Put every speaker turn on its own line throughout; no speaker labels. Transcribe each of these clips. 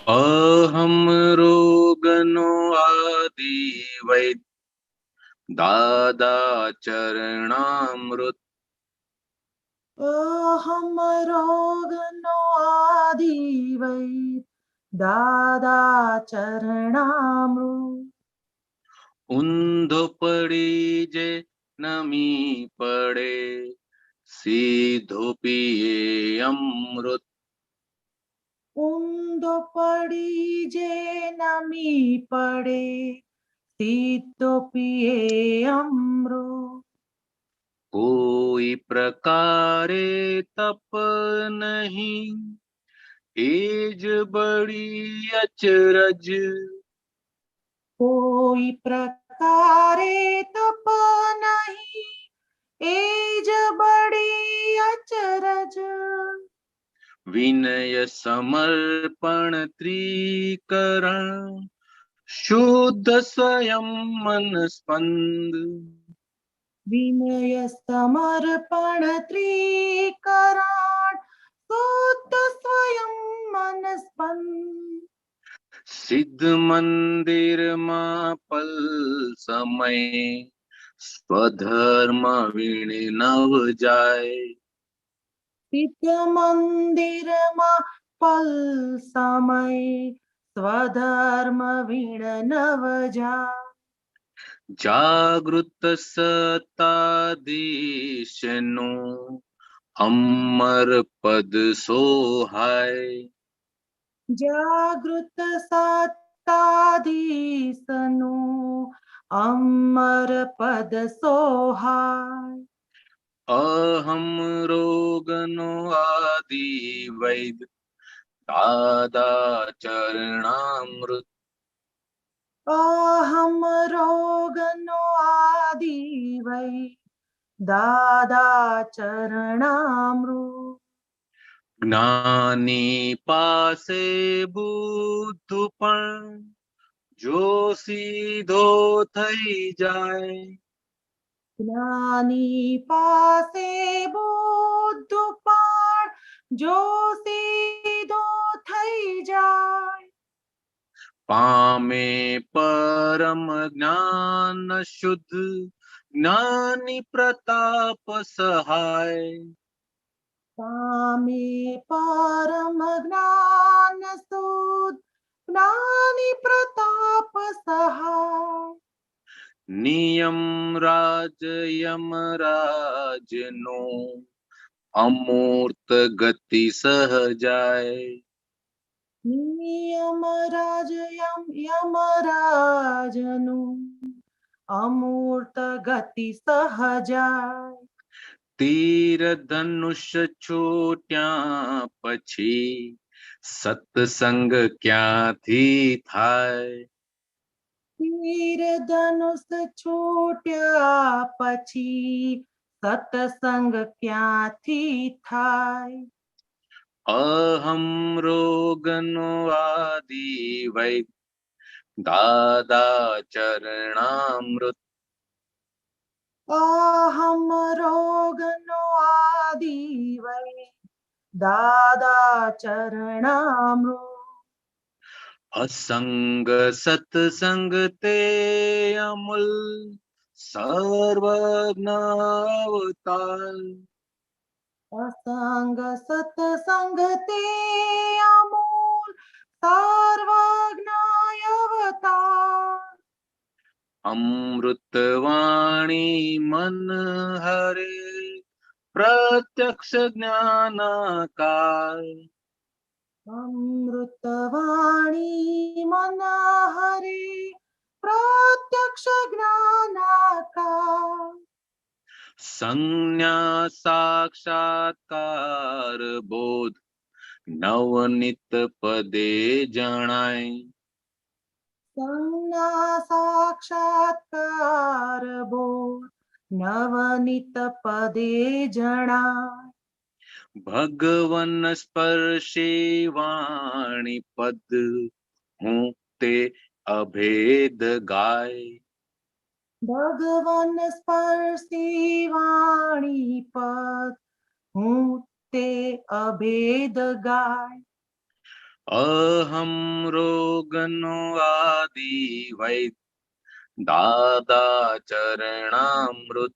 अहम रोगनो आदि वैद दादा चरणामृत।
अहम रोगनो आदि वै દાદા ચરણામૃત.
ઊંધો પડી જે નમી પડે સીધો પીએ અમૃત.
ઊંધો પડી જે નમી પડે સીધો પીએ અમૃત.
કોઈ પ્રકારે તપ નહીં એજ બડી અચરજ.
કોઈ પ્રકારે તપ નહીં એ જ બડી અચરજ.
વિનય સમર્પણ ત્રિકરણ શુદ્ધ સ્વયં મન સ્પંદ.
વિનય સમર્પણ ત્રિકરણ શુદ્ધ સ્વયં મન સ્પંદ.
સિદ્ધ મંદિરમાં પલ સમય સ્વધર્મ વીણ નવ જાય.
સિદ્ધ મંદિરમાં પલ સમય સ્વધર્મ વીણ નવ જાય.
જાગૃત સત્તાધીશનું અમર પદ સોહાય.
જાગૃત સત્તાધીશનું અમર પદ સોહાય.
અહમ રોગનો આદિ વૈદ દાદા ચરણામૃત.
અહમ રોગનો આદિ વૈ દાદા ચરણામૃત.
જ્ઞાની પાસે બુદ્ધ પણ જો સીધો થઈ જાય.
જ્ઞાની પાસે બુદ્ધ પણ જો સીધો થઈ જાય.
પામે પરમ જ્ઞાન શુદ્ધ જ્ઞાની પ્રતાપ સહાય.
પામે પરમ જ્ઞાન સુધ જ્ઞાની પ્રતાપ સહાય.
નિયમ રાજ યમરાજનો અમૂર્ત ગતિ સહજાય.
નિયમ રાજ યમરાજનું અમૂર્ત ગતિ સહજાય.
તીર ધનુષ છૂટ્યા પછી સત્સંગ ક્યાંથી થાય.
તીર ધનુષ છૂટ્યા પછી સત્સંગ ક્યાંથી થાય.
અહમ રોગનો આદિ વૈદ દાદા ચરણામૃત.
અહમ રોગનો આદિ વૈ દાદા ચરણામૃત.
અસંગ સત્સંગ તે અમૂલ સર્વજ્ઞ અવતાર.
અસંગ સત્સંગ તે અમૂલ સર્વજ્ઞ અવતાર.
અમૃતવાણી મન હરે પ્રત્યક્ષ જ્ઞાનાકાર.
અમૃતવાણી મન હરે પ્રત્યક્ષ જ્ઞાનાકાર.
સંજ્ઞા સાક્ષાત્કાર બોધ નવનિત પદે જણાય.
સંજ્ઞા સાક્ષાત્કાર બોધ નવનિત પદે જણાય.
ભગવન સ્પર્શી વાણી પદ હું તે અભેદ ગાય.
ભગવન સ્પર્શી વાણી પદ હું તે અભેદ ગાય.
અહમ રોગનો આદિ વૈદ દાદા ચરણામૃત.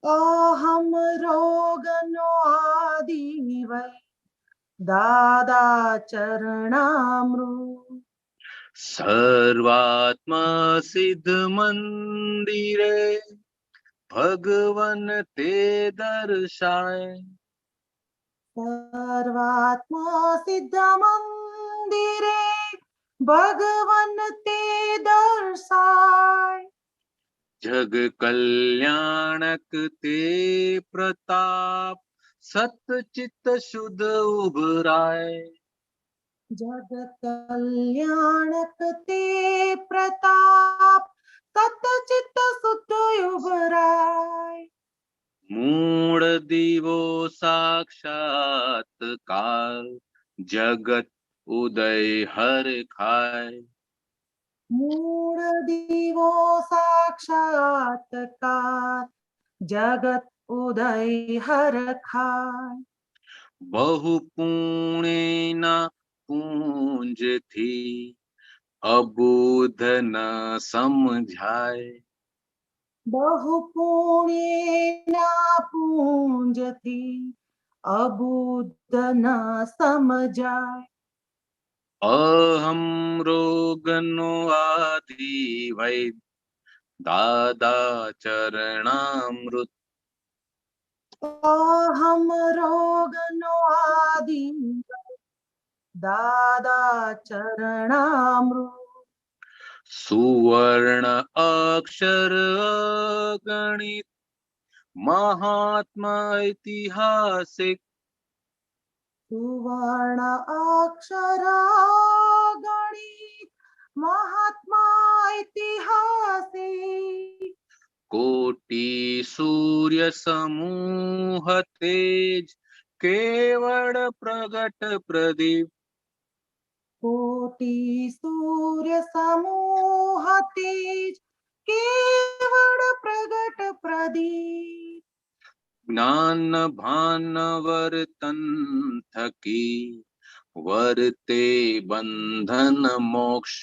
અહમ રોગનો આદિ વૈ દાદા ચરણામૃત.
સર્વાત્મા સિદ્ધ મંદિરે ભગવન તે દર્શાય.
સર્વાત્મા સિદ્ધ મંદિરે ભગવન તે દર્શાય.
જગ કલ્યાણક તે પ્રતાપ સતચિત્ત શુદ્ધ ઉભરાય.
જગ કલ્યાણક તે પ્રતાપ સતચિત્ત શુદ્ધ ઉભરાય.
મૂળ દીવો સાક્ષાત્કાર જગત ઉદય હર ખાય.
મૂળ દીવો સાક્ષાત્કાર જગત ઉદય હરખાય.
બહુ પુણ્યના પૂંજથી અબુધ ન સમજાય.
બહુ પુણ્યના પૂંજથી અબુદ્ધ ન સમજાય.
અહમ રોગનો આદિ વૈદ દાદા ચરણામૃત.
અહમ રોગનો આદિ દાદા ચરણામૃત.
સુવર્ણ અક્ષર અગણિત મહાત્મા ઐતિહાસિક.
સુવર્ણ અક્ષર ગણિત મહાત્મા ઐતિહાસિક.
કોટી સૂર્ય સમૂહ તેજ કેવળ પ્રગટ પ્રદીપ.
કોટી સૂર્ય સમૂહ તેજ કેવળ પ્રગટ પ્રદીપ.
જ્ઞાન ભાન વર્તન થકી વર્તે બંધન મોક્ષ.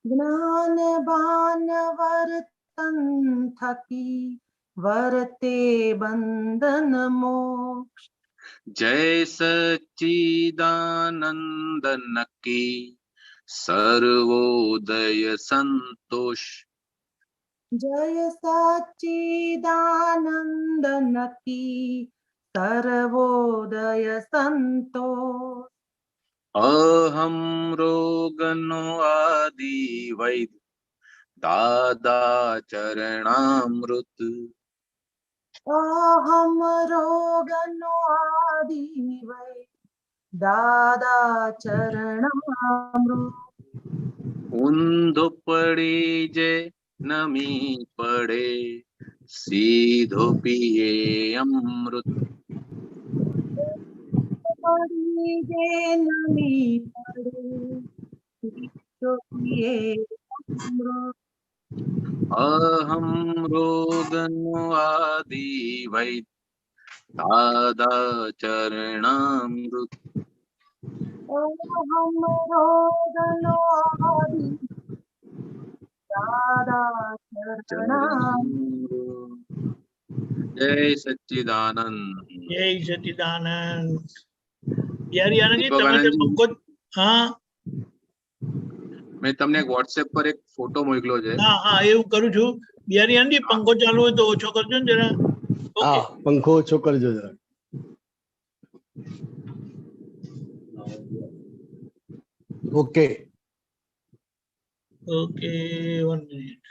જ્ઞાન બાન વર્તન થકી વર્તે બંધન મોક્ષ.
જય સચ્ચિદાનંદ નકી સર્વોદય સંતોષ.
જય સચ્ચિદાનંદ નકી સર્વોદય સંતોષ.
અહમ રોગનો આદિ વૈદ દાદા ચરણામૃત.
અહમ રોગનો આદિ વૈ દાદા ચરણામૃત.
ઊંધો પડી જે નમી પડે સીધો પીએ અમૃત.
પડી જે નમી પડે સીધો પીએ અમૃત.
અહમ રોગનો આદિ વૈદ દાદા ચરણામૃત.
અહમ રોગનો આદિ દાદા ચરણામૃત.
જય સચ્ચિદાનંદ.
જય સચિદાનંદ. યારી આનંદજી
દીપક
તમે જે
આનંદજી,
પંકજ હા
મેં તમને એક વોટ્સએપ પર એક ફોટો મોકલ્યો છે.
હા હા એવું કરું છું. બિહારી આનંદજી પંખો ચાલુ હોય તો ઓછો કરજો ને જરા. ઓકે
હા પંખો ઓછો કરજો જરા. Okay
okay 1 minute.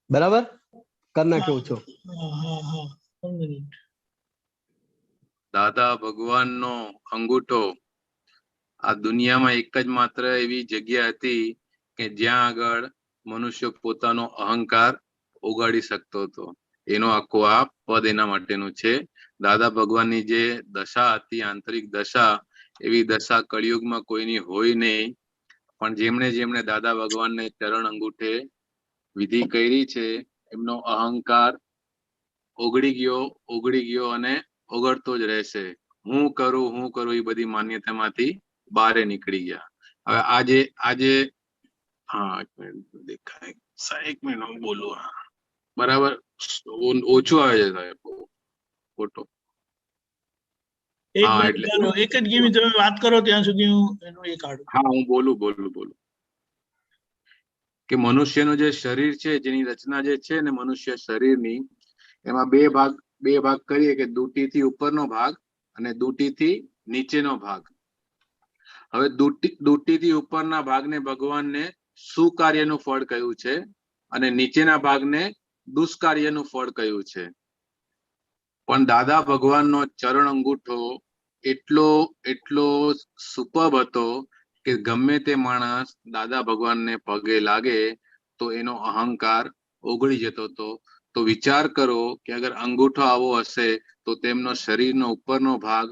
બરાબર કરી નાખ્યો ઓછો.
હા હા હા 1 મિનિટ.
દાદા ભગવાનનો અંગૂઠો આ દુનિયામાં એક જ માત્ર એવી જગ્યા હતી કે જ્યાં આગળ મનુષ્ય પોતાનો અહંકાર ઉગાડી શકતો હતો. એનો આખો આ પદ એના માટેનું છે. દાદા ભગવાનની જે દશા હતી, આંતરિક દશા, એવી દશા કળિયુગમાં કોઈની હોય નહીં. પણ જેમણે જેમણે દાદા ભગવાનને ચરણ અંગૂઠે વિધિ કરી છે, એમનો અહંકાર ઓગળી ગયો અને ઓગળતો જ રહેશે. હું કરું એ બધી માન્યતામાંથી બહાર નીકળી ગયા. હવે આજે હા એક મિનિટ દેખાય, 1 મિનિટ હું બોલું. હા બરાબર, ઓછું આવે છે સાહેબ ફોટો.
એક
હા
મિનિટ
એટલે
ચાલો, એક જ ગીમી તમે વાત કરો ત્યાં સુધી હું એનું એ કાઢું.
હા હું બોલું કે મનુષ્યનું જે શરીર છે, જેની રચના જે છે ને મનુષ્ય શરીરની, એમાં બે ભાગ કરીએ કે દુટીથી ઉપરનો ભાગ અને દુટીથી નીચેનો ભાગ. હવે દુટીથી ઉપરના ભાગને ભગવાનને સુકાર્યનું ફળ કહ્યું છે અને નીચેના ભાગને દુષ્કાર્યનું ફળ કહ્યું છે. પણ દાદા ભગવાનનો ચરણ અંગૂઠો એટલો સુપર્બ હતો કે ગમે તે માણસ દાદા ભગવાનને પગે લાગે તો એનો અહંકાર ઓગળી જતો હતો. તો વિચાર કરો કે અગર અંગૂઠો આવો હશે તો તેમનો શરીરનો ઉપરનો ભાગ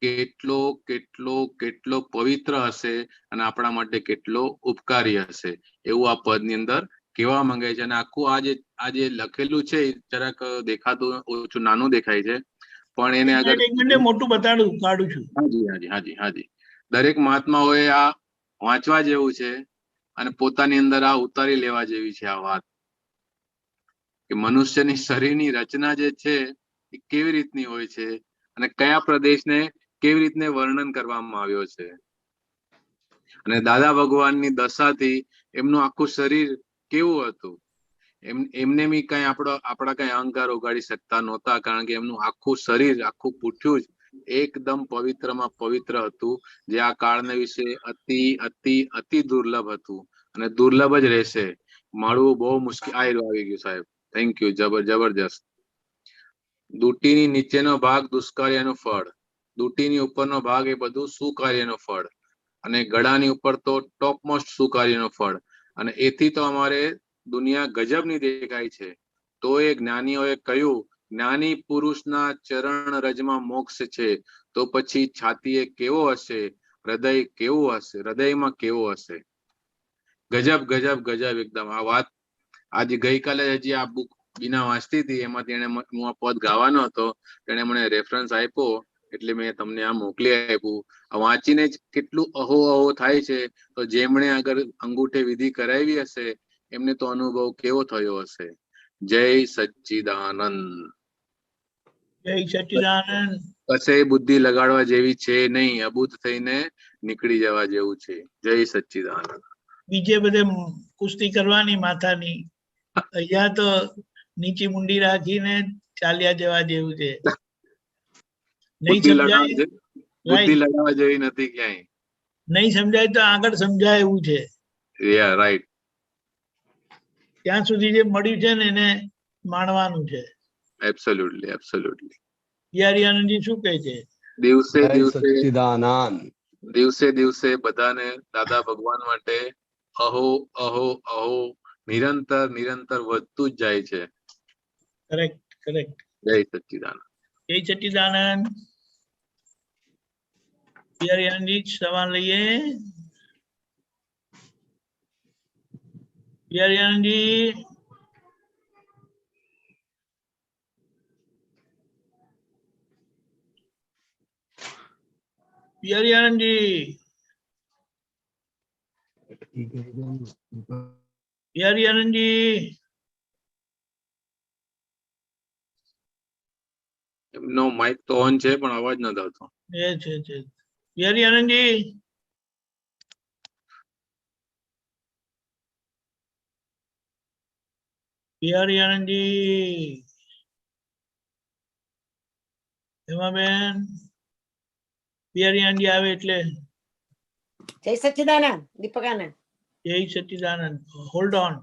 કેટલો કેટલો કેટલો પવિત્ર હશે અને આપણા માટે કેટલો ઉપકારી હશે, એવું આ પદની અંદર કહેવા માંગે છે. અને આખું આજે લખેલું છે જરાક દેખાતું ઓછું નાનું દેખાય છે, પણ એને અગર
એક મિનિટ મોટું બતાડું કાઢું છું.
હાજી દરેક મહાત્માઓએ આ વાંચવા જેવું છે અને પોતાની અંદર આ ઉતારી લેવા જેવી છે આ વાત, કે મનુષ્યની શરીરની રચના જે છે એ કેવી રીતની હોય છે અને કયા પ્રદેશને કેવી રીતને વર્ણન કરવામાં આવ્યો છે. અને દાદા ભગવાનની દશાથી એમનું આખું શરીર કેવું હતું. એમને બી કઈ આપણા કઈ અહંકાર ઉગાડી શકતા નહોતા, કારણ કે એમનું આખું શરીર, આખું પૂઠ્યું જ એકદમ પવિત્રમાં પવિત્ર હતું, જે આ કાળને વિશે અતિ અતિ અતિ દુર્લભ હતું અને દુર્લભ જ રહેશે. મળવું બહુ મુશ્કેલ. આવી ગયું સાહેબ, થેન્ક યુ, જબરજસ્ત. દુટીની નીચેનો ભાગ દુષ્કાર્યનું ફળ, દુટીની ઉપરનો ભાગ એ બધું સુકાર્યનું ફળ, અને ગળાની ઉપર તો ટોપ મોસ્ટ સુકાર્યનું ફળ. અને એથી તો અમારે દુનિયા ગજબની દેખાય છે. તો એ જ્ઞાનીઓએ કહ્યું, જ્ઞાની પુરુષના ચરણ રજમાં મોક્ષ છે, તો પછી છાતીએ કેવો હશે, હૃદય કેવું હશે, હૃદયમાં કેવો હશે. ગજબ ગજબ ગજબ એકદમ. આ વાત આજે ગઈકાલે હજી આ બુક બીના વાંચતી હતી, એમાં તેને હું આ પદ ગાવાનો હતો, તેને મને રેફરન્સ આપ્યો એટલે મેં તમને આ મોકલી આપ્યું. આ વાંચીને જ કેટલું અહો થાય છે. તો જેમણે અગર અંગૂઠે વિધિ કરાવી હશે એમને તો અનુભવ કેવો થયો હશે. જય સચ્ચિદાનંદ.
જય સચ્ચિદાનંદ.
કશે બુદ્ધિ લગાડવા જેવી છે નહીં, અબૂધ થઈને નીકળી જવા જેવું છે. જય સચ્ચિદાનંદ.
બીજે બધે કુસ્તી કરવાની માથાની, અહીંયા તો નીચી મુંડી રાખીને ચાલ્યા જવા જેવું છે. નહીં સમજાય,
બુદ્ધિ લગાડવા જેવી નથી ક્યાંય.
નહીં સમજાય તો આગળ સમજાય એવું છે.
રાઈટ.
ત્યાં સુધી જે મળ્યું છે ને એને માણવાનું છે.
એબ્સોલ્યુટલી.
બિહારી આનંદજી શું કહે છે?
દિવસે દિવસે બધાને દાદા ભગવાન માટે અહો અહો અહો નિરંતર વધતું જ જાય છે.
કરેક્ટ.
જય સચ્ચિદાનંદ.
જય સચ્ચિદાનંદ. બિહારી આનંદજી સવાલ લઈએ. બિહારી આનંદજી. બિહારી આનંદજી. બિહારી આનંદજી.
એમનો માઇક તો ઓન છે પણ અવાજ નથી આવતો.
છે. બિહારી આનંદજી. બિહારી આનંદજી. હેમાબેન. બિહારી આનંદજી આવે એટલે
જય સચ્ચિદાનંદ. દીપકાનંદ.
જય સચ્ચિદાનંદ. Hold on.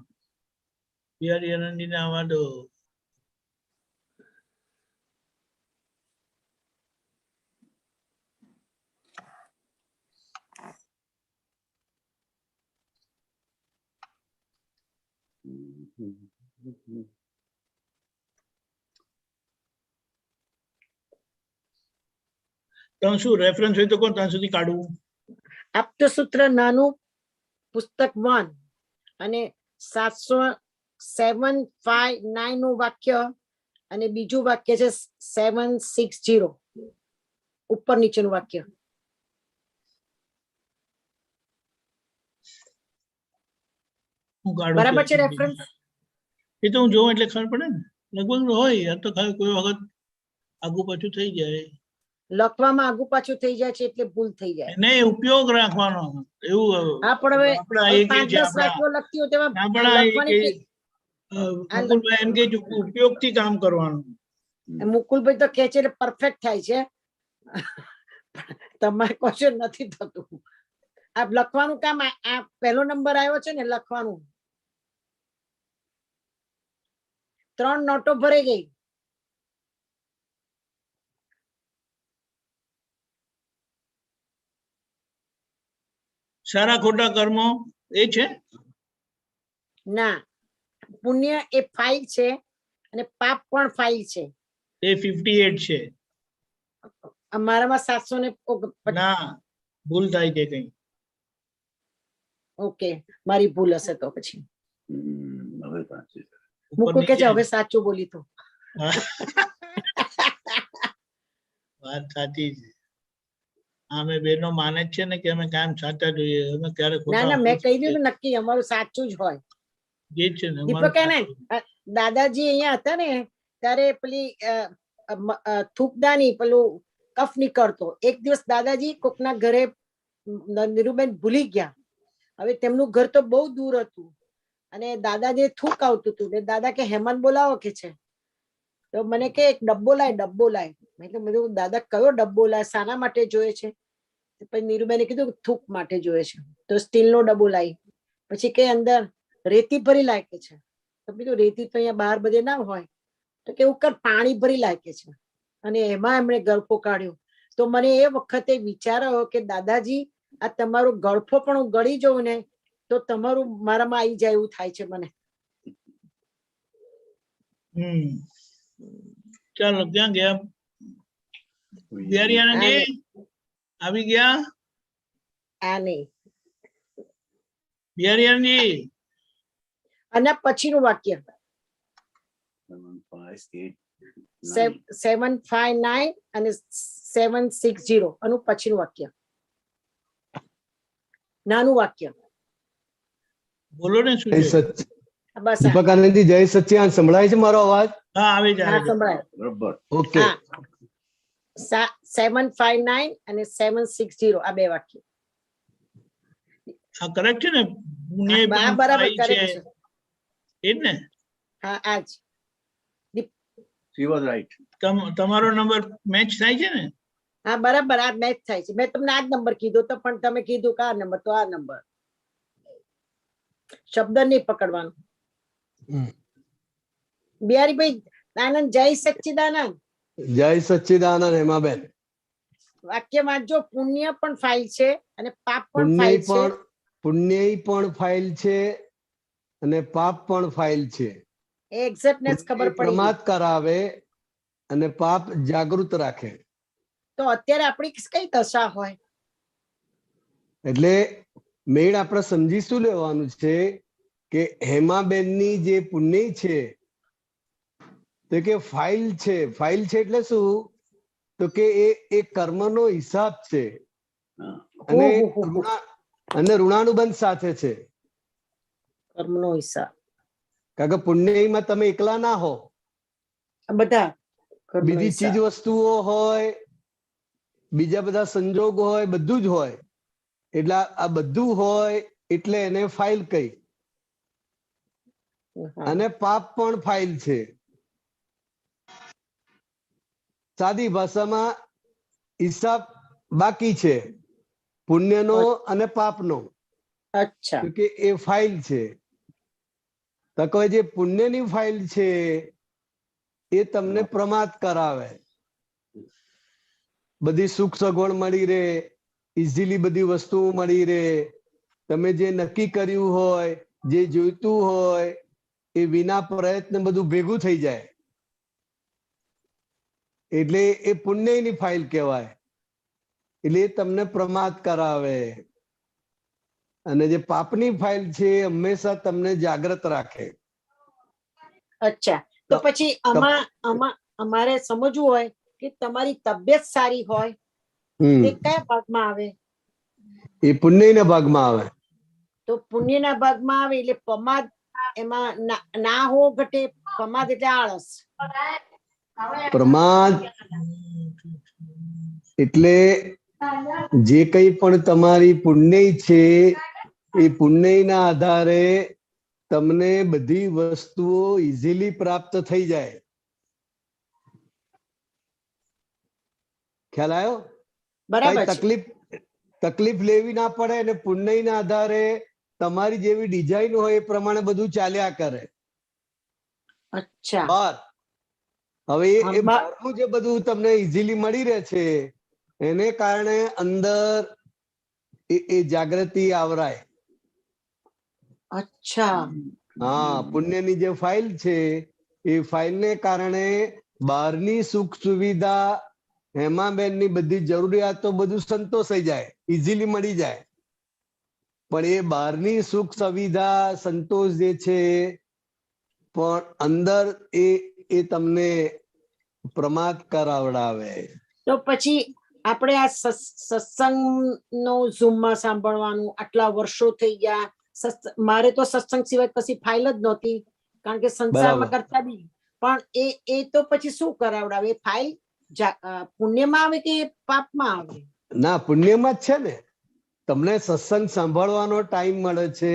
બિહારી આનંદજી ને આવવા દો. તમે શું રેફરન્સ હોય તો કોણ ત્યાં સુધી કાઢવું?
આપતસૂત્ર નાનું પુસ્તક 1 અને 759 નું વાક્ય અને બીજું વાક્ય છે 760. ઉપર નીચેનું વાક્ય.
હું કાઢું
બરાબર છે
છું.
રેફરન્સ?
એ તો હું જોઉં એટલે ખબર પડે ને. લગભગ હોય આ તો ખાલી કોઈ વખત આગુ પાછું થઈ જાય.
લખવામાં આગુ પાછું થઈ જાય છે એટલે ભૂલ થઈ જાય.
નહીં, ઉપયોગ રાખવાનો એવું.
હા પણ હવે
આપણા એ કે
5-10
છે આપણા
વાક્યો લખતી હોય તેમાં
આપણા એ
લખવાની
કે મુકુલભાઈ એમ કે ઉપયોગથી કામ કરવાનું.
મુકુલભાઈ તો કે છે એટલે પરફેક્ટ થાય છે. તમારે ક્વેશ્ચન નથી થતું. આ લખવાનું કામ આ પહેલો નંબર આવ્યો છે ને લખવાનું. 3 નોટો ભરાઈ ગઈ.
સારા ખોટા કર્મો એ છે
ના, પુણ્ય એ ફાઇલ છે અને પાપ પણ ફાઇલ છે.
એ 58 છે.
અમારામાં 700 ને
ના, ભૂલ થાય છે કઈ.
ઓકે, મારી ભૂલ હશે તો પછી.
હવે સાચી છે.
મુકુલ કે છે હવે સાચું બોલી તો.
વાત સાચી છે. અમે બેનો માને જ છે ને કે અમે કામ સાચા જોઈએ. અમે ક્યારે
ના ના, મેં કહી દીધું નક્કી અમારું સાચું જ હોય.
જે છે ને
દીપક ને દાદાજી અહીંયા હતા ને ત્યારે પેલી થૂકદાની પેલું કફ નીકળતો. એક દિવસ દાદાજી કોકના ઘરે નીરુબેન ભૂલી ગયા. હવે તેમનું ઘર તો બહુ દૂર હતું અને દાદાજી થૂક આવતું હતું. દાદા કે હેમંત બોલાવો કે છે. તો મને કે એક ડબ્બો લાય, ડબ્બો લાય. મેં કીધું દાદા કયો ડબ્બો લાય, શાના માટે જોઈએ છે? પછી નીરુબેને કીધું થૂક માટે જોઈએ છે. તો સ્ટીલનો ડબ્બો લાવી. પછી કે અંદર રેતી ભરી લાગે છે. તો કીધું રેતી તો અહીંયા બહાર બધે ના હોય. તો કે ઉપર પાણી ભરી લાગે છે અને એમાં એમણે ગળફો કાઢ્યો. તો મને એ વખતે વિચાર આવ્યો કે દાદાજી આ તમારો ગળફો પણ હું ગળી જઉં ને તો તમારું મારામાં આવી જાય એવું થાય છે મને.
ચાલો, ક્યાં ગયા બિહારીયાનજી? આવી ગયા
આ નહીં.
બિહારીયાનજી?
અને પછીનું વાક્ય 759 અને 760 આનું પછીનું વાક્ય, નાનું વાક્ય.
બોલો ને શું
જય
છે?
સચ
બસ
દીપક આનંદજી, જય સચ્ચિદાનંદ. સંભળાય છે મારો અવાજ?
હા, આવી
હા
જાય.
સંભળાય.
બરોબર.
ઓકે,
હા, 759 અને 760 આ બે વાક્ય.
હા, કરેક્ટ છે ને? પુણ્ય
હા
પણ
બરાબર
ફાઇલ છે
કરેક્ટ છે.
એ જ ને?
હા આજ
She was right.
તમારો નંબર મેચ થાય છે ને?
હા બરાબર આ મેચ થાય છે. મેં તમને આ જ નંબર કીધો તો પણ તમે કીધું કે આ નંબર, તો આ નંબર. શબ્દ નહીં પકડવાનો. બિહારીભાઈ આનંદ, જય સચ્ચિદાનંદ.
જય સચ્ચિદાનંદ. હેમાબેન,
વાક્ય વાંચજો. પુણ્ય પણ ફાઇલ છે અને પાપ પણ
પુણ્ય
ફાઇલ છે.
પણ ફાઇલ છે અને પાપ પણ ફાઇલ છે.
એ એક્ઝેક્ટનેસ ખબર પડી ગઈ.
પ્રમાદ કરાવે અને પાપ જાગૃત રાખે.
તો અત્યારે આપણી કઈ દશા હોય?
એટલે મેળ આપણે સમજી શું લેવાનું છે કે હેમાબેનની જે પુણ્ય છે તો કે ફાઇલ છે. ફાઇલ છે એટલે શું? તો કે એ કર્મનો હિસાબ છે અને ઋણાનુબંધ સાથે છે.
કર્મનો હિસાબ.
કારણ કે પુણ્યમાં તમે એકલા ના હો,
બધા
બીજી ચીજ વસ્તુઓ હોય, બીજા બધા સંજોગો હોય, બધું જ હોય. એટલે આ બધું હોય એટલે એને ફાઇલ કહી. અને પાપ પણ ફાઇલ છે. સાદી ભાષામાં હિસાબ બાકી છે પુણ્યનો અને પાપનો.
અચ્છા,
કે એ ફાઇલ છે. તો કહે જે પુણ્યની ફાઇલ છે એ તમને પ્રમાદ કરાવે. બધી સુખ સગવડ મળી રહે, ઇઝીલી બધી વસ્તુઓ મળી રહે, તમે જે નક્કી કર્યું હોય, જે જોઈતું હોય એ વિના પ્રયત્ન બધું ભેગું થઈ જાય. એટલે એ પુણ્યની ફાઇલ કહેવાય. એટલે એ તમને પ્રમાદ કરાવે. અને જે પાપની ફાઇલ છે એ હંમેશા તમને જાગ્રત રાખે.
અચ્છા. તો પછી અમારે સમજવું હોય કે તમારી તબિયત સારી હોય તે કયા ભાગમાં આવે?
એ પુણ્યના ભાગમાં આવે.
તો પુણ્યના ભાગમાં આવે એટલે પ્રમાદ એમાં ના હો ઘટે. પ્રમાદ એટલે આળસ.
પ્રમાદ એટલે જે કઈ પણ તમારી પુણ્ય છે એ પુણ્યના આધારે તમને બધી વસ્તુઓ ઇઝીલી પ્રાપ્ત થઈ જાય. ખ્યાલ આવ્યો?
બરાબર
કઈ તકલીફ લેવી ના પડે અને પુણ્યના આધારે તમારી જેવી ડિઝાઇન હોય એ પ્રમાણે બધું ચાલ્યા કરે.
અચ્છા.
બાર હવે એ બહારનું જે બધું તમને ઇઝીલી મળી રહે છે એને કારણે અંદર એ જાગૃતિ આવરાય.
અચ્છા.
હા, પુણ્યની જે ફાઇલ છે એ ફાઇલને કારણે બહારની સુખ સુવિધા હેમાબેનની બધી જરૂરિયાતો બધું સંતોષાઈ જાય, ઇઝીલી મળી જાય. પણ એ બહારની સુખ સુવિધા સંતોષ જે છે પણ અંદર એ તમને પ્રમાદ કરાવડાવે.
તો પછી આપણે આ સત્સંગનો ઝૂમમાં સાંભળવાનું આટલા વર્ષો થઈ ગયા. મારે તો સત્સંગ સિવાય કશી ફાઇલ જ નહોતી, કારણ કે સંસારમાં કરતા બી. પણ એ તો પછી શું કરાવડાવે? ફાઇલ પુણ્યમાં આવે કે પાપમાં આવે?
ના, પુણ્યમાં જ છે ને. તમને સત્સંગ સાંભળવાનો ટાઈમ મળે છે.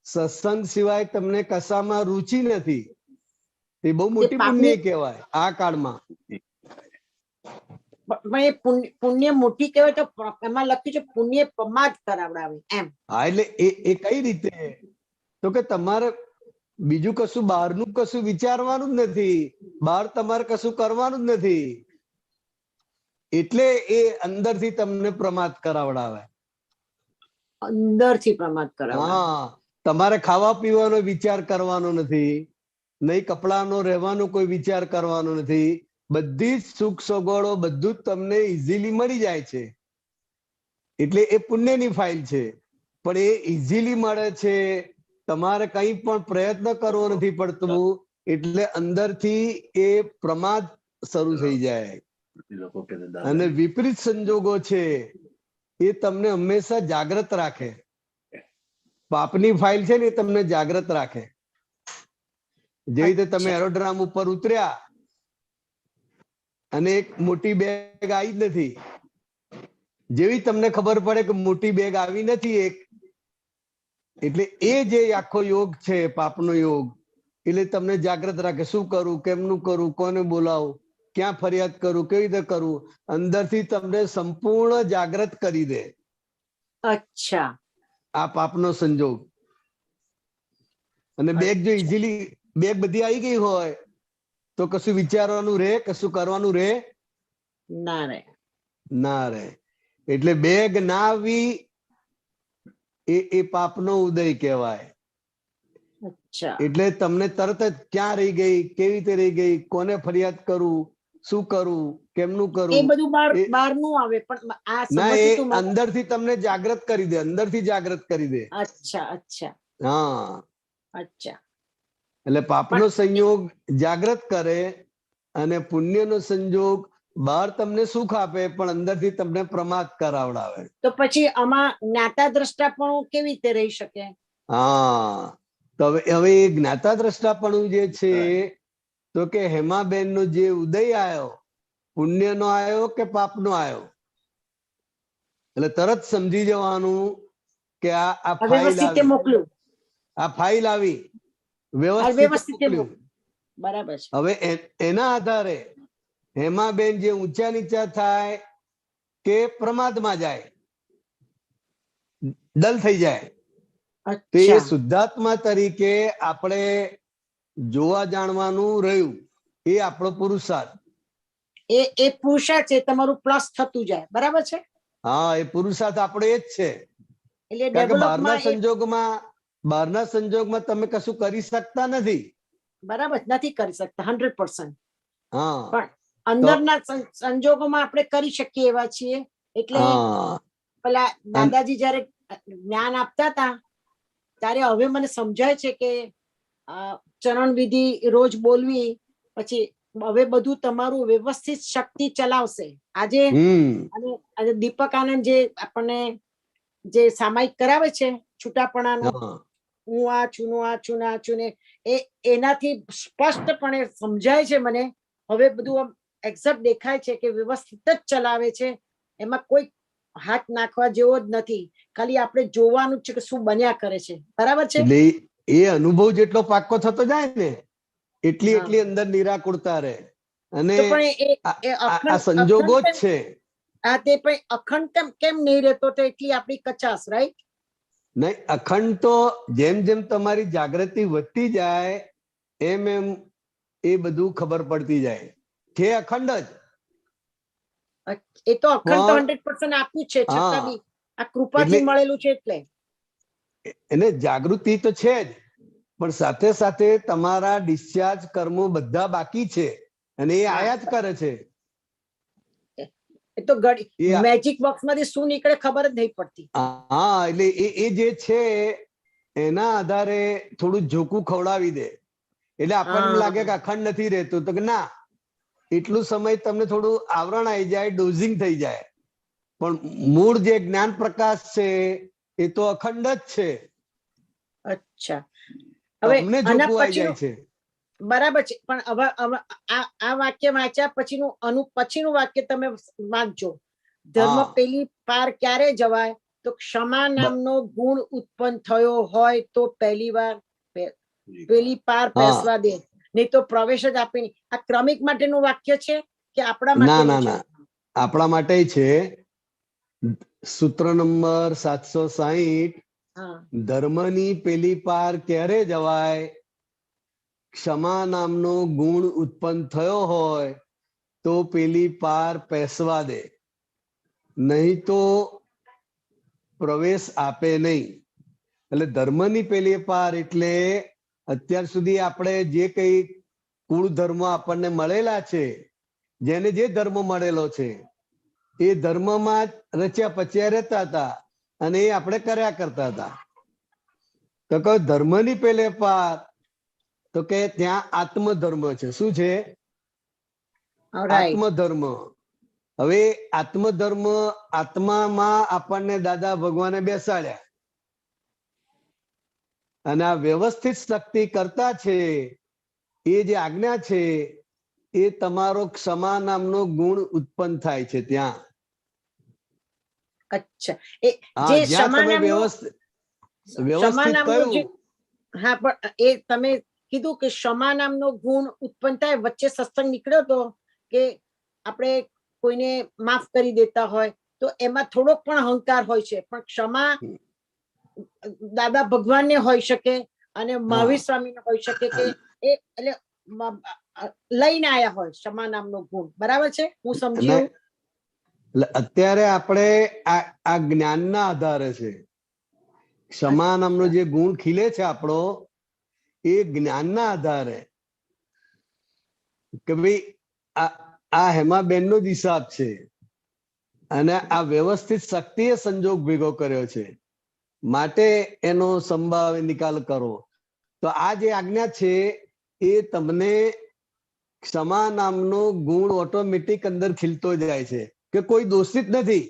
સત્સંગ સિવાય તમને કશામાં રુચિ નથી. એ બહુ મોટી પુણ્ય કહેવાય આ કાળમાં.
પુણ્ય મોટી કહેવાય તો એમાં લખ્યું છે પુણ્ય પ્રમાદ કરાવડાવે એમ.
હા, એટલે એ કઈ રીતે? તો કે તમારે બીજું કશું બહારનું કશું વિચારવાનું જ નથી, બહાર તમારે કશું કરવાનું જ નથી, એટલે એ અંદરથી તમને પ્રમાદ કરાવડાવે.
અંદરથી પ્રમાદ કરાવડાવે.
હા, તમારે ખાવા પીવાનો વિચાર કરવાનો નથી, નહીં કપડાનો રહેવાનો કોઈ વિચાર કરવાનો નથી. બધી જ સુખ સગવડો બધું જ તમને ઇઝીલી મળી જાય છે. એટલે એ પુણ્યની ફાઇલ છે. પણ એ ઇઝીલી મળે છે, તમારે કંઈ પણ પ્રયત્ન કરવો નથી પડતું, એટલે અંદરથી એ પ્રમાદ શરૂ થઈ જાય. અને વિપરીત સંજોગો છે એ તમને હંમેશા જાગ્રત રાખે. પાપની ફાઇલ છે ને એ તમને જાગ્રત રાખે. જે રીતે તમે એરોડ્રામ ઉપર ઉતર્યા અને એક મોટી બેગ આવી જ નથી, જેવી તમને ખબર પડે કે મોટી બેગ આવી નથી એક, એટલે એ જે આખો યોગ છે પાપનો યોગ, એટલે તમને જાગ્રત રાખે. શું કરું, કેમનું કરું, કોને બોલાવું, ક્યાં ફરિયાદ કરું, કેવી રીતે કરું, અંદરથી તમને સંપૂર્ણ જાગ્રત કરી દે.
અચ્છા.
આ પાપનો સંજોગ. અને બેગ જો ઇઝીલી બેગ બધી આવી ગઈ હોય તો કશું વિચારવાનું રહે, કશું કરવાનું રહે ના રહે. એટલે બેગ ના આવી એ પાપનો ઉદય કહેવાય. એટલે તમને તરત જ ક્યાં રહી ગઈ, કેવી રીતે રહી ગઈ, કોને ફરિયાદ કરું, શું કરું, કેમનું કરું,
એ બધું બહારનું આવે, પણ આ
ના, એ અંદરથી તમને જાગ્રત કરી દે, અંદરથી જાગ્રત કરી દે.
અચ્છા અચ્છા.
હા,
અચ્છા.
એટલે પાપનો સંયોગ જાગ્રત કરે અને પુણ્યનો સંજોગ બહાર તમને સુખ આપે પણ અંદરથી તમને પ્રમાદ કરાવડાવે.
તો પછી આમાં જ્ઞાતા દ્રષ્ટાપણું કેવી રીતે રહી શકે?
હા, તો હવે એ જ્ઞાતા દ્રષ્ટાપણું જે છે તો કે હેમાબેન નો જે ઉદય આવ્યો, પુણ્યનો આવ્યો કે પાપનો આવ્યો, એટલે તરત સમજી જવાનું કે આ ફાઇલ આવી,
મોકલ્યું,
આ ફાઇલ આવી, વ્યવસ્થિત મોકલ્યું.
બરાબર છે.
હવે એના આધારે હેમાબેન જે ઊંચા નીચા થાય કે પ્રમાદમાં જાય, ડલ થઈ જાય, તે શુદ્ધાત્મા તરીકે આપણે જોવા જાણવાનું રહ્યું. એ આપણો પુરુષાર્થ.
એ પુરુષાર્થ છે, તમારું પ્લસ થતું જાય. બરાબર છે.
હા, એ પુરુષાર્થ આપણો એ જ છે.
એટલે
બહારના સંજોગમાં તમે કશું કરી શકતા નથી.
બરાબર, નથી કરી શકતા 100%.
હા,
પણ અંદરના સંજોગોમાં આપણે કરી શકીએ એવા છીએ. એટલે પેલા દાદાજી જયારે જ્ઞાન આપતા હતા ત્યારે હવે મને સમજાય છે કે ચરણ વિધિ રોજ બોલવી, પછી હવે બધું તમારું વ્યવસ્થિત શક્તિ ચલાવશે. આજે અને દીપક આનંદ જે આપણને જે સામાયિક કરાવે છે છૂટાપણાનું,
હા
હું આ છું હું આ છું ને આ છું ને, એનાથી સ્પષ્ટપણે સમજાય છે મને. હવે બધું આમ એક્ઝેક્ટ દેખાય છે કે વ્યવસ્થિત જ ચલાવે છે, એમાં કોઈ હાથ નાખવા જેવો જ નથી. ખાલી આપણે જોવાનું છે કે શું બન્યા કરે છે. બરાબર છે.
એટલે એ અનુભવ જેટલો પાક્કો થતો જાય ને એટલી
હા.
એટલી અંદર નિરાકુરતા રહે. અને
તો પણ
આ સંજોગો જ છે.
હા, તે પણ અખંડ કેમ નહીં રહેતો? તો એટલી આપણી કચાશ, રાઈટ?
નહીં, અખંડ તો જેમ જેમ તમારી જાગૃતિ વધતી જાય એમ એમ એ બધું ખબર પડતી જાય છે અખંડ જ.
એ તો અખંડ તો
પણ
100% આપ્યું છે, છતાં
હા
બી આ કૃપાથી મળેલું છે. એટલે
એને જાગૃતિ તો છે જ, પણ સાથે સાથે તમારા ડિસ્ચાર્જ કર્મો બધા બાકી છે અને એ આયા જ કરે છે.
એ તો મેજિક બોક્સ માંથી શું નીકળે ખબર જ નહીં પડતી.
હા, એટલે એ જે છે એના આધારે થોડું ઝોકું ખવડાવી દે એટલે આપણને લાગે કે અખંડ નથી રહેતું. તો કે ના, એટલું સમય તમને થોડું આવરણ આવી જાય, ડોઝિંગ થઈ જાય, પણ મૂળ જે જ્ઞાન પ્રકાશ છે એ તો અખંડ જ છે.
અચ્છા, હવે
તમને
આના
ઝોકું આવી જાય
પછીનું
છે.
બરાબર છે. પણ હવે આ વાક્ય વાંચ્યા પછીનું વાક્ય તમે વાંચજો. ધર્મ
હા
પેલી પાર ક્યારે જવાય? તો ક્ષમા નામનો ગુણ ઉત્પન્ન થયો હોય તો પહેલી વાર પેલી પાર પેસવા દે, નહીં તો પ્રવેશ જ આપે નહીં. આ ક્રમિક માટેનું વાક્ય છે કે આપણા
ના
માટેનું
ના
છે?
ના, આપણા માટે છે. સૂત્ર નંબર 760.
હા,
ધર્મની પેલી પાર ક્યારે જવાય? ક્ષમા નામનો ગુણ ઉત્પન્ન થયો હોય તો પેલી પાર પેસવા દે, નહીં તો પ્રવેશ આપે નહીં. એટલે ધર્મની પેલી પાર એટલે અત્યાર સુધી આપણે જે કઈ કુળ ધર્મ આપણને મળેલા છે, જેને જે ધર્મ મળેલો છે એ ધર્મમાં જ રચ્યા પચ્યા રહેતા હતા અને એ આપણે કર્યા કરતા હતા. તો કહો ધર્મની પેલે પાર, તો કે ત્યાં આત્મધર્મ છે. શું છે?
રાઈટ.
આત્મધર્મ. હવે આત્મધર્મ, આત્મામાં આપણને દાદા ભગવાને બેસાડ્યા અને આ વ્યવસ્થિત શક્તિ કરતા છે એ જે આજ્ઞા છે એ તમારો ક્ષમા નામનો ગુણ ઉત્પન્ન થાય છે ત્યાં.
અચ્છા,
હા,
જે
જ્યાં
ક્ષમા
તમે
નામનો
વ્યવસ્થિત કહ્યું.
હા, પણ એ તમે કીધું કે ક્ષમા નામનો ગુણ ઉત્પન્ન થાય. વચ્ચે સત્સંગ નીકળ્યો હતો કે આપણે કોઈને માફ કરી દેતા હોય તો એમાં થોડોક પણ અહંકાર હોય છે, પણ ક્ષમા દાદા ભગવાનને હોઈ શકે અને મહાવીર સ્વામીને હોઈ શકે કે એ એટલે લઈને આયા હોય ક્ષમા નામનો ગુણ. બરાબર છે? હું સમજી એવું?
અત્યારે આપણે આ જ્ઞાનના આધારે છે. ક્ષમા નામનો જે ગુણ ખીલે છે આપણો, એ જ્ઞાનના આધારે કે ભાઈ આ હેમાબેનનો જ હિસાબ છે અને આ વ્યવસ્થિત શક્તિએ સંજોગ ભેગો કર્યો છે, માટે એનો સંભાવ નિકાલ કરો. તો આ જે આજ્ઞા છે એ તમને ક્ષમા નામનો ગુણ ઓટોમેટિક અંદર ખીલતો જાય છે કે કોઈ દોષિત નથી.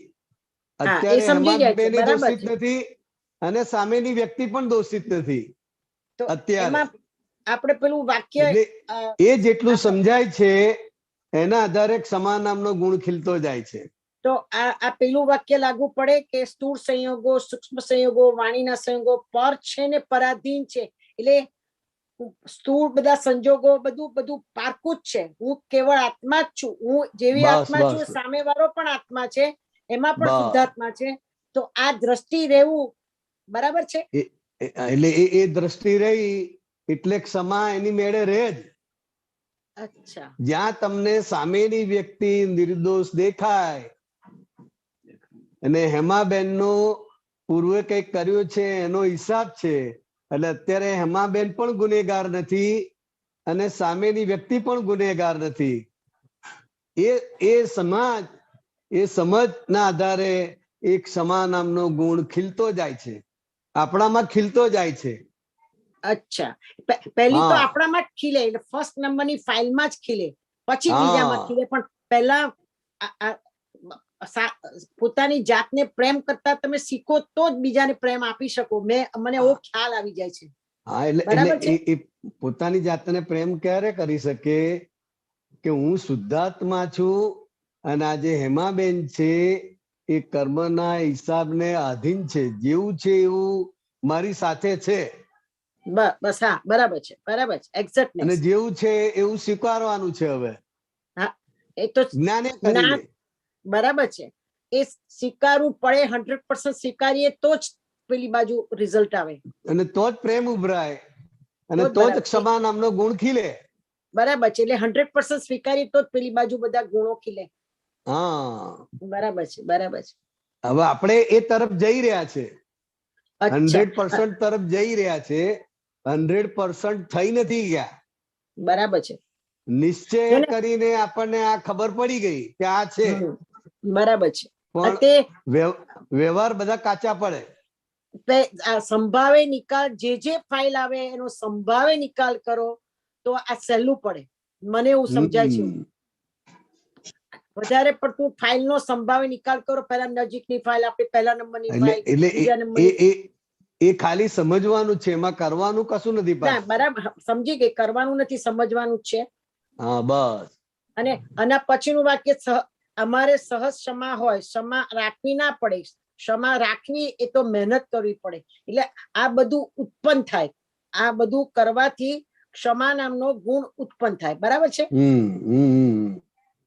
અત્યારે હેમાબેન દોષિત નથી અને સામેની વ્યક્તિ પણ દોષિત નથી અત્યારે.
આપણે પેલું વાક્ય
એ જેટલું સમજાય છે એના આધારે ક્ષમા નામનો ગુણ ખીલતો જાય છે.
તો આ પેલું વાક્ય લાગુ પડે કે સ્થૂળ સંયોગો, સૂક્ષ્મ સંયોગો, વાણીના સંયોગો પર છે ને પરાધીન છે. એટલે સ્થૂળ બધા સંજોગો બધું પારકું જ છે. હું કેવળ આત્મા જ છું. હું જેવી આત્મા છું સામે વાળો પણ આત્મા છે, એમાં પણ શુદ્ધાત્મા છે. તો આ દ્રષ્ટિ રહેવું બરાબર છે.
એટલે એ દ્રષ્ટિ રહી એટલે ક્ષમા એની મેળે રહે જ.
અચ્છા,
જ્યાં તમને સામેની વ્યક્તિ નિર્દોષ દેખાય અને હેમાબેન નો પૂર્વે કઈક કર્યું છે એનો હિસાબ છે, એટલે અત્યારે હેમાબેન પણ ગુનેગાર નથી અને સામેની વ્યક્તિ પણ ગુનેગાર નથી. એ સમજના આધારે એક ક્ષમા નામનો ગુણ ખીલતો જાય છે, આપણામાં ખીલતો જાય છે.
અચ્છા, પહેલી તો આપણામાં જ ખીલે, એટલે ફર્સ્ટ નંબરની ફાઇલમાં જ ખીલે. પછી
હા.
બીજામાં ખીલે, પણ પહેલા પોતાની જાતને પ્રેમ કરતા તમે શીખો તો જ બીજાને પ્રેમ આપી શકો. મને એવો ખ્યાલ આવી જાય છે.
હા, એટલે
બરાબર છે.
એ પોતાની જાતને પ્રેમ ક્યારે કરી શકે કે હું શુદ્ધાત્મા છું અને આ જે હેમાબેન છે એ કર્મના હિસાબને આધીન છે, જેવું છે એવું મારી સાથે છે
બસ હા, બરાબર છે, બરાબર છે,
અને
એક્ઝેક્ટનેસ.
જેવું છે એવું સ્વીકારવાનું છે. હવે
હા, એ તો
જ્ઞાને
જ્ઞાન
કરીને
બરાબર છે. એ સ્વીકારવું પડે, 100% સ્વીકારીએ તો જ પેલી બાજુ રિઝલ્ટ આવે,
અને તો જ પ્રેમ ઉભરાય અને
તો જ
તો જ
બરાબર.
ક્ષમા નામનો ગુણ ખીલે.
બરાબર છે, એટલે 100% સ્વીકારીએ તો જ પેલી બાજુ બધા ગુણો ખીલે.
હા,
બરાબર છે, બરાબર છે.
હવે આપણે એ તરફ જઈ રહ્યા છે,
અચ્છા,
100% તરફ જઈ રહ્યા છે. 100% થઈ નથી ગયા.
બરાબર છે.
નિશ્ચય
જો ને,
કરીને આપણને આ ખબર પડી ગઈ કે આ છે,
બરાબર છે.
પણ
તે
વ્યવહાર બધા કાચા પડે.
સંભાવે નિકાલ, જે ફાઇલ આવે એનો સંભાવે નિકાલ કરો તો આ સહેલું પડે. મને એવું સમજાય છે. વધારે પડતું ફાઇલ નો સંભાવે નિકાલ કરો. પહેલા નજીકની ફાઇલ આપે, પહેલા નંબરની
એટલે
ફાઇલ,
એટલે
બીજા નંબરની.
એ ખાલી સમજવાનું છે, એમાં કરવાનું કશું નથી
ના,
પાછું.
બરાબર સમજી ગઈ. કરવાનું નથી, સમજવાનું છે.
હા, બસ.
અને આના પછીનું વાક્ય, અમારે સહજ ક્ષમા હોય, ક્ષમા રાખવી ના પડે. ક્ષમા રાખવી એ તો મહેનત કરવી પડે. એટલે આ બધું ઉત્પન્ન થાય. આ બધું કરવાથી ક્ષમા નામનો ગુણ ઉત્પન્ન થાય. બરાબર છે.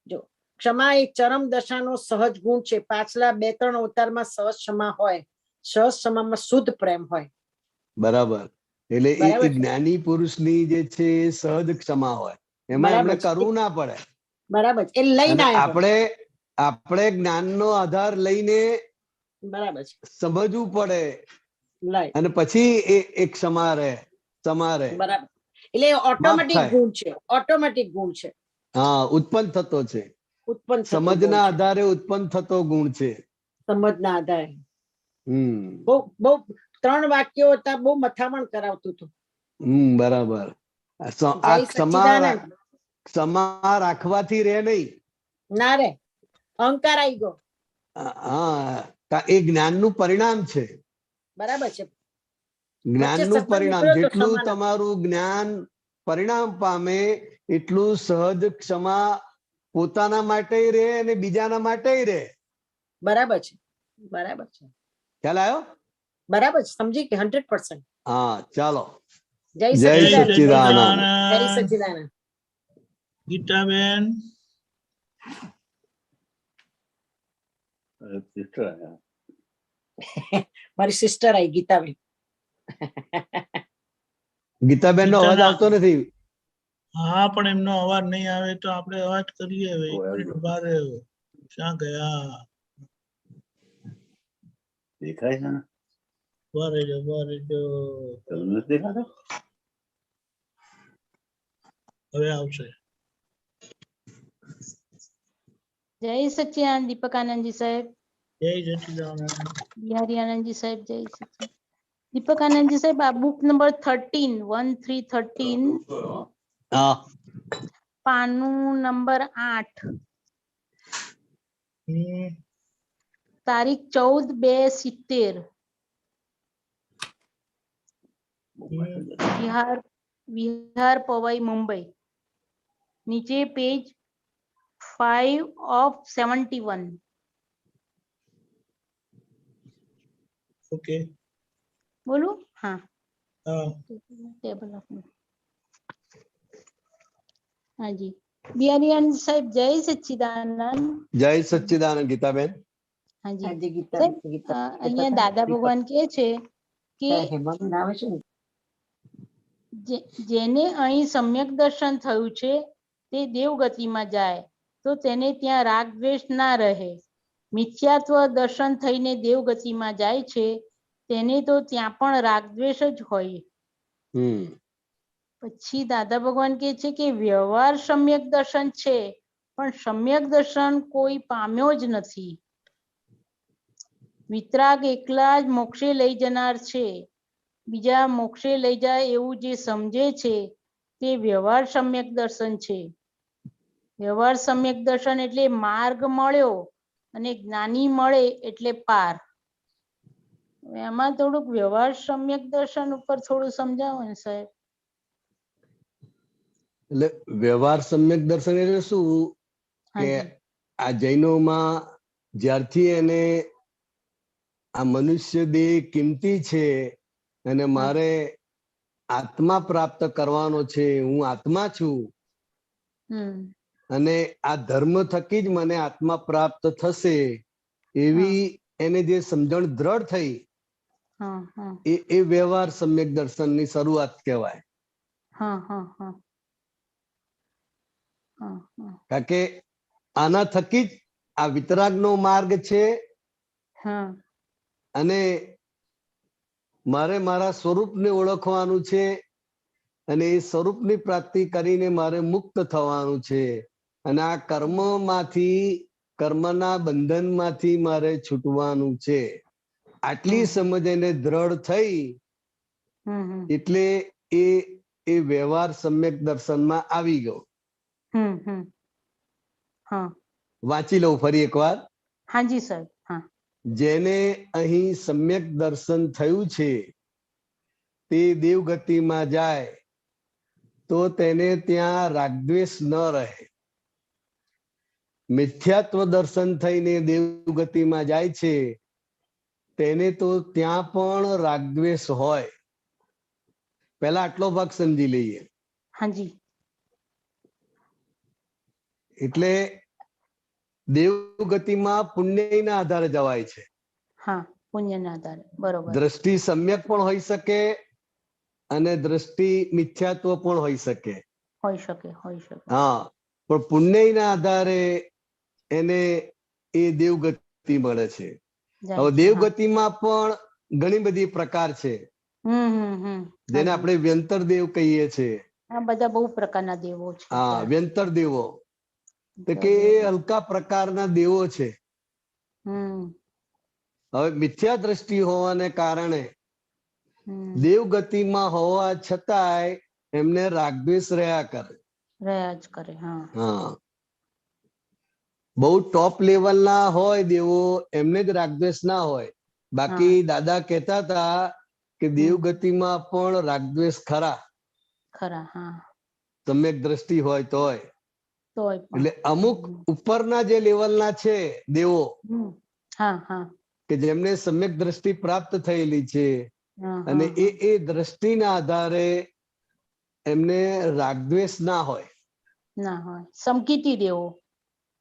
જો ક્ષમા એ ચરમ દશાનો સહજ ગુણ છે. પાછલા 2-3 અવતારમાં સહજ ક્ષમા હોય. સહજ ક્ષમામાં શુદ્ધ પ્રેમ હોય.
બરાબર. એટલે એ
બરાબર છે.
જ્ઞાની પુરુષની જે છે એ સહજ ક્ષમા હોય, એમાં
બરાબર
એમને
છે.
કરવું ના પડે.
બરાબર છે, એ લઈને
અને
આવ્યા હોય.
આપણે જ્ઞાનનો આધાર લઈને
બરાબર છે,
સમજવું પડે,
લઈ
અને પછી એ ક્ષમા રહે.
બરાબર. એટલે
માફ
ઓટોમેટિક
થાય.
ગુણ છે. ઓટોમેટિક ગુણ છે.
હા, ઉત્પન્ન થતો છે.
ઉત્પન્ન થતો ગુણ
સમજના
છે.
આધારે ઉત્પન્ન થતો ગુણ છે.
સમજના આધારે.
હમ
બહુ 3 વાક્યો હતા, બહુ મથામણ કરાવતું હતું.
બરાબર.
જય
આ
સચ્ચિદાનંદ.
ક્ષમા રાખવાથી રે નહીં.
ના રે, અહંકાર આવી ગયો.
હા, એ જ્ઞાનનું પરિણામ છે.
બરાબર છે. વચ્ચે
જ્ઞાનનું
સત્સંગ
પરિણામ,
નીકળ્યો તો
જેટલું
ક્ષમાનો.
તમારું જ્ઞાન પરિણામ પામે એટલું સહજ ક્ષમા પોતાના માટે રહે અને બીજાના માટે રહે.
બરાબર છે, બરાબર છે,
ખ્યાલ આવ્યો?
બરાબર છે. સમજી કે 100%.
હા, ચાલો.
જય
જય
સચ્ચિદાનંદ.
સચ્ચિદાનંદ.
જય સચ્ચિદાનંદ.
ગીતાબેન,
મારી સિસ્ટર આવી ગીતાબેન.
ગીતાબેન નો અવાજ આવતો નથી.
હા, પણ એમનો અવાજ નહીં આવે તો આપણે અવાજ કરીએ. હવે 1 મિનિટ ઉભા રહ્યો. ક્યાં ગયા?
દેખાય છે ને?
ઉભા રહેજો.
તમને નથી દેખાતો?
હવે આવશે.
જય સચ્ચિદાનંદ દીપકાનંદજી સાહેબ.
જય સચ્ચિદાનંદ.
બિહારી આનંદજી સાહેબ. જય સચ્ચિદાનંદ દીપકાનંદજી સાહેબ. આ બુક નંબર 13
હા,
પાનું નંબર 8, તારીખ 14/2/70, વિહાર પવાઈ મુંબઈ. નીચે પેજ 5 of 71.
ઓકે.
બોલું? હા.
હા,
ટેબલ ઓફ હાજી. બિહારી આનંદ સાહેબ. જય સચ્ચિદાનંદ.
જય સચ્ચિદાનંદ ગીતાબેન.
હાજી
આજે ગીતા
સાહેબ.
ગીતા
અહીંયા દાદા ભગવાન કહે છે કે
હેમાબેન આવે છે ને.
જેને અહીં સમ્યક દર્શન થયું છે તે દેવગતિમાં જાય તો તેને ત્યાં રાગ દ્વેષ ના રહે. મિથ્યાત્વ દર્શન થઈને દેવગતિમાં જાય છે તેને તો ત્યાં પણ રાગ દ્વેષ જ હોય. પછી દાદા ભગવાન કહે છે કે વ્યવહાર સમ્યક દર્શન છે પણ સમ્યક દર્શન કોઈ પામ્યો જ નથી. વિતરાગ એકલા જ મોક્ષે લઈ જનાર છે. બીજા મોક્ષે લઈ જાય એવું જે સમજે છે તે વ્યવહાર સમ્યક દર્શન છે. વ્યવહાર સમ્યક દર્શન એટલે માર્ગ મળ્યો અને જ્ઞાની મળે એટલે પાર. એમાં થોડુંક વ્યવહાર સમ્યક દર્શન ઉપર થોડું સમજાવો ને સાહેબ.
એટલે વ્યવહાર સમ્યક દર્શન એટલે શું કે
હાજી
આ જૈનોમાં જ્યારથી એને આ મનુષ્ય દેહ કિંમતી છે અને મારે આત્મા પ્રાપ્ત કરવાનો છે, હું આત્મા છું
હમ
અને આ ધર્મ થકી જ મને આત્મા પ્રાપ્ત થશે એવી એને જે સમજણ દ્રઢ થઈ
હા હા
એ વ્યવહાર સમ્યક દર્શનની શરૂઆત કહેવાય.
હા હા હા હા હા
કારણ કે આના થકી જ આ વિતરાગનો માર્ગ છે
હા
અને મારે મારા સ્વરૂપને ઓળખવાનું છે અને એ સ્વરૂપની પ્રાપ્તિ કરીને મારે મુક્ત થવાનું છે અને આ કર્મમાંથી કર્મના બંધનમાંથી મારે છૂટવાનું છે. આટલી સમજ એને દ્રઢ થઈ
હમ હમ
એટલે એ વ્યવહાર સમ્યક દર્શનમાં આવી ગયો.
હમ હમ હા
વાંચી લઉં ફરી એકવાર.
હાજી સાહેબ. હા
જેને અહીં સમ્યક દર્શન થયું છે તે દેવગતિમાં જાય તો તેને ત્યાં રાગદ્વેષ ન રહે. મિથ્યાત્વ દર્શન થઈને દેવગતિમાં જાય છે તેને તો ત્યાં પણ રાગદ્વેષ હોય. પહેલા આટલો ભાગ સમજી લઈએ.
હાજી
એટલે દેવગતિમાં પુણ્યના આધારે જવાય છે.
હા પુણ્યના આધારે બરોબર.
દ્રષ્ટિ સમ્યક પણ હોઈ શકે અને દ્રષ્ટિ મિથ્યાત્વ પણ હોઈ શકે.
હોઈ શકે હોઈ શકે.
હા, પણ પુણ્યના આધારે એને એ દેવગતિ મળે છે.
જાય
હવે
છે. હા
દેવગતિમાં પણ ઘણી બધી પ્રકાર છે જેને
હાજી.
આપણે વ્યંતર દેવ કહીએ છીએ.
આ બધા બહુ પ્રકારના દેવો છે
હા,
ત્યાં.
વ્યંતર દેવો તો કે
દેવો.
એ હલકા પ્રકારના દેવો છે.
હમ
હવે મિથ્યા દ્રષ્ટિ હોવાને કારણે
હમ
દેવગતિમાં હોવા છતાંય એમને રાગદ્વેષ રહ્યા કરે.
રહ્યા જ કરે. હા
હા, બહુ ટોપ લેવલના હોય દેવો એમને જ રાગદ્વેષ ના હોય. બાકી દાદા કહેતા હતા કે દેવગતિમાં પણ રાગદ્વેષ ખરા.
ખરા. હા
સમ્યક દ્રષ્ટિ હોય તોય.
તોય
એટલે
પણ.
અમુક ઉપરના જે લેવલના છે દેવો
હા હા
કે જેમને સમ્યક દ્રષ્ટિ પ્રાપ્ત થયેલી છે
હા
અને
હા
એ દ્રષ્ટિના આધારે એમને રાગદ્વેષ ના હોય.
ના હોય. સમકીતી દેવો.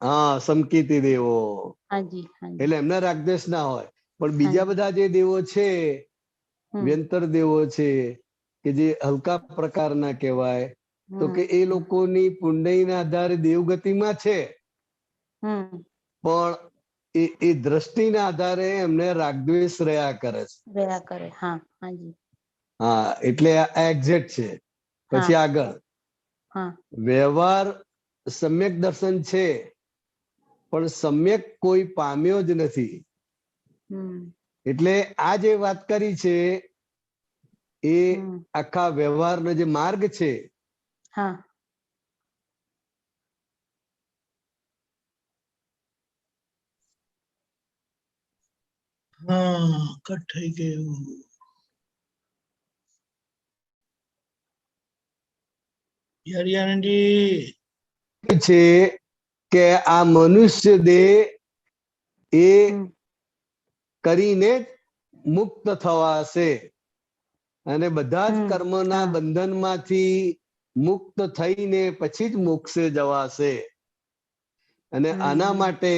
હા, સમકીતી દેવો
હાજી હાજી
એટલે એમને રાગદ્વેષ ના હોય. પણ બીજા
હાજી.
બધા જે દેવો છે
હમ
વ્યંતર દેવો છે કે જે હલકા પ્રકારના કહેવાય તો કે એ લોકોની પુંડયના આધારે દેવગતિમાં છે
હમ
પણ એ દ્રષ્ટિના આધારે એમને રાગદ્વેષ રહ્યા કરે છે.
રહ્યા કરે. હા હાજી.
હા, એટલે આ એક્ઝેક્ટ છે.
હા
પછી આગળ
હા
વ્યવહાર સમ્યક દર્શન છે પણ સમ્યક કોઈ પામ્યો જ નથી. એટલે આ જે વાત કરી છે એ આખા વ્યવહારનો જે માર્ગ છે
હા
હા કટ થઈ ગયું. હરિયાણજી
છે કે આ મનુષ્ય દેહ એ કરીને જ મુક્ત થવાશે અને બધા જ કર્મના બંધનમાંથી મુક્ત થઈને પછી જ મોક્ષે જવાશે અને આના માટે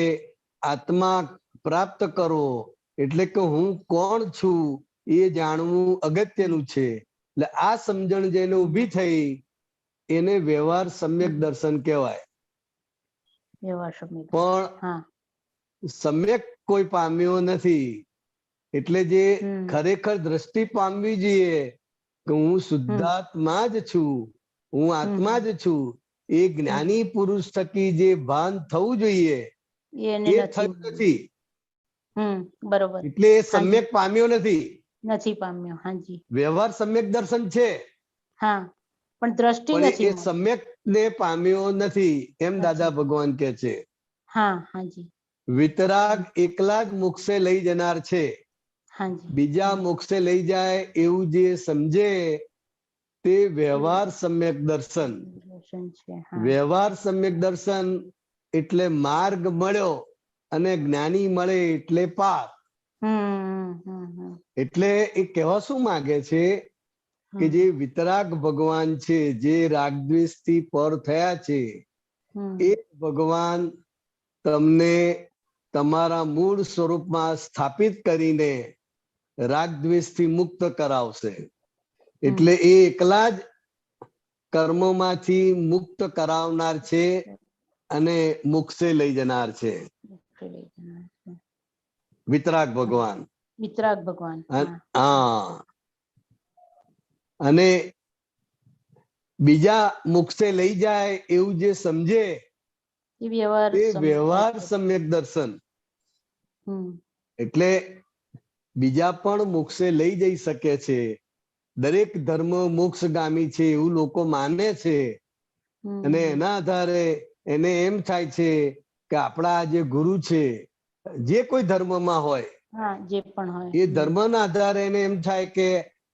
આત્મા પ્રાપ્ત કરવો એટલે કે હું કોણ છું એ જાણવું અગત્યનું છે. એટલે આ સમજણ જેને ઊભી થઈ એને વ્યવહાર સમ્યક દર્શન કહેવાય.
વ્યવહાર સમ્યક.
પણ
હા
સમ્યક કોઈ પામ્યો નથી. એટલે જે ખરેખર દ્રષ્ટિ પામવી જોઈએ કે હું શુદ્ધાત્મા જ છું, હું આત્મા જ છું, એ જ્ઞાની પુરુષ થકી જે ભાન થવું જોઈએ
એને
એ
નથી.
થયું નથી.
બરોબર.
એટલે એ
હાજી.
સમ્યક પામ્યો નથી.
નથી પામ્યો. હાજી.
વ્યવહાર સમ્યક દર્શન છે
હા પણ દ્રષ્ટિ
પણ
નથી
એ
મળતી.
સમ્યક ને પામ્યો નથી એમ દાદા ભગવાન કે છે.
હા હાજી
વિતરાગ એકલા જ મોક્ષે લઈ જનાર છે.
હાજી
બીજા મોક્ષે લઈ જાય એવું જે સમજે તે વ્યવહાર સમ્યક દર્શન.
દર્શન છે. હા
વ્યવહાર સમ્યક દર્શન એટલે માર્ગ મળ્યો અને જ્ઞાની મળે એટલે પાર. એટલે એ કહેવા શું માંગે છે કે જે વિતરાગ ભગવાન છે, જે રાગદ્વેષ થી પર થયા છે, એ ભગવાન તમને તમારા મૂળ સ્વરૂપમાં સ્થાપિત કરીને રાગદ્વેષ થી મુક્ત કરાવશે. એટલે એ એકલા જ કર્મોમાંથી મુક્ત કરાવનાર છે અને મોક્ષે લઈ જનાર છે. વિતરાગ ભગવાન.
વિતરાગ ભગવાન.
હા. અને બીજા મોક્ષે લઈ જાય એવું જે સમજે
એ વ્યવહાર
તે
સમ્યક
વ્યવહાર
દર્શન.
સમ્યક દર્શન.
હમ.
એટલે બીજા પણ મોક્ષે લઈ જઈ શકે છે. દરેક ધર્મ મોક્ષગામી છે એવું લોકો માને છે. અને એના આધારે એને એમ થાય છે કે આપણા જે ગુરુ છે, જે કોઈ ધર્મમાં હોય,
હા જે પણ હોય.
એ ધર્મના આધારે એને એમ થાય કે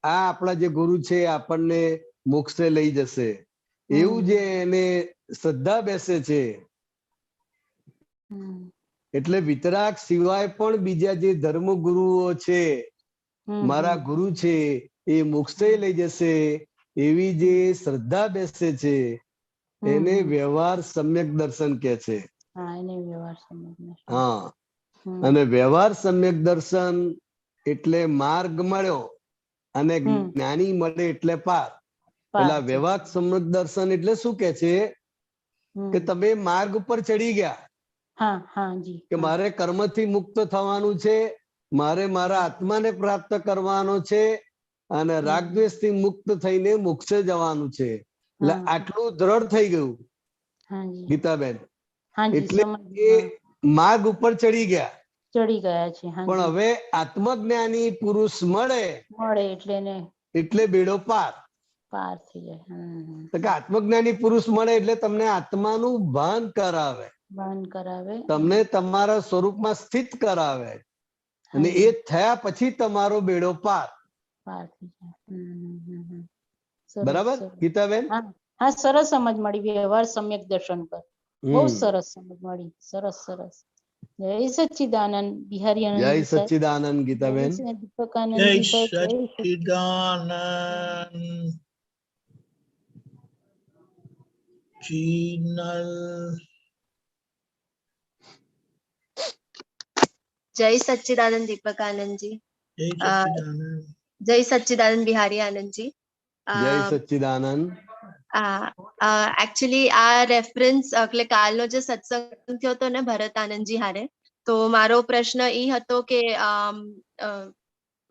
આ આપણા જે ગુરુ છે આપણને મોક્ષે લઈ જશે, એવું જે એને શ્રદ્ધા બેસે છે. એટલે વિતરાગ સિવાય પણ બીજા જે ધર્મ ગુરુઓ છે, મારા ગુરુ છે એ મોક્ષે લઈ જશે એવી જે શ્રદ્ધા બેસે છે એને વ્યવહાર સમ્યક દર્શન કે છે.
હા એને વ્યવહાર સમ્યક દર્શન.
હા. અને વ્યવહાર સમ્યક દર્શન એટલે માર્ગ મળ્યો અને જ્ઞાની મળે એટલે પાર. પેલા વ્યવહાર સમ્યક દર્શન એટલે શું કે છે કે તમે માર્ગ ઉપર ચડી ગયા.
હા હા જી.
કે મારે કર્મથી મુક્ત થવાનું છે, મારે મારા આત્માને પ્રાપ્ત કરવાનો છે અને રાગદ્વેષથી મુક્ત થઈને મોક્ષે જવાનું છે. એટલે આટલું દ્રઢ થઈ ગયું ગીતાબેન. એટલે એ માર્ગ ઉપર ચડી ગયા.
ચડી ગયા છે.
પણ હવે આત્મજ્ઞાની પુરુષ મળે
એટલે એને
એટલે બેડો પાર.
પાર થઈ જાય.
તો કે આત્મજ્ઞાની પુરુષ મળે એટલે તમને આત્માનું ભાન કરાવે,
ભાન કરાવે.
તમને તમારા સ્વરૂપમાં સ્થિત કરાવે અને એ થયા પછી તમારો બેડો પાર.
પાર થઈ જાય.
બરાબર ગીતાબેન?
હા સરસ સમજ મળી વ્યવહાર સમ્યક દર્શન પર. બહુ સરસ સમજ મળી. સરસ સરસ. જય સચ્ચિદાનંદ બિહારી
જય
આનંદ
સચ્ચિદાનંદ ગીતાબેન.
દીપક
જય
આનંદજી.
સચ્ચિદાનંદ.
જય સચ્ચિદાનંદ દીપક આનંદજી.
જય સચ્ચિદાનંદ.
જય સચ્ચિદાનંદ બિહારી આનંદજી.
જય સચ્ચિદાનંદ.
એકચ્યુઅલી આ રેફરન્સ એટલે કાલનો જે સત્સંગ થયો હતો ને ભરત આનંદજી હારે, તો મારો પ્રશ્ન એ હતો કે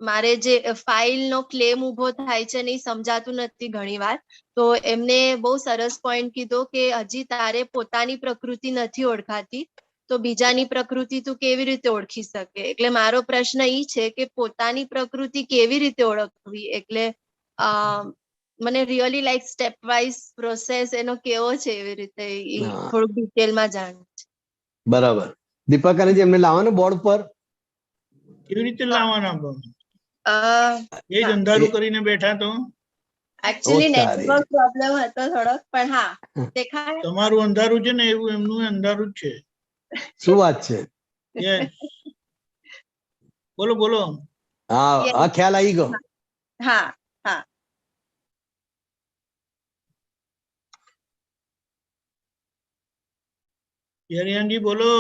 મારે જે ફાઇલનો ક્લેમ ઉભો થાય છે ને એ સમજાતું નથી ઘણી વાર. તો એમને બહુ સરસ પોઈન્ટ કીધો કે હજી તારે પોતાની પ્રકૃતિ નથી ઓળખાતી, તો બીજાની પ્રકૃતિ તું કેવી રીતે ઓળખી શકે. એટલે મારો પ્રશ્ન એ છે કે પોતાની પ્રકૃતિ કેવી રીતે ઓળખવી. એટલે મને really like step wise process એનો કેવો છે એવી રીતે થોડુંક ડિટેલમાં જાણવું છે.
બરાબર. દીપકાનંદજી એમને લાવવાનો બોર્ડ પર.
કેવી રીતે લાવવાના? એ જ
હા,
અંધારું કરીને બેઠા તો.
એકચ્યુઅલી નેટવર્ક પ્રોબ્લેમ હતો થોડોક, પણ હા દેખાય.
તમારું અંધારું છે ને એવું એમનું અંધારું જ છે.
શું વાત છે?
બોલો બોલો.
હા ખ્યાલ આવી ગયો.
હા હા.
યરિયાનજી બોલો.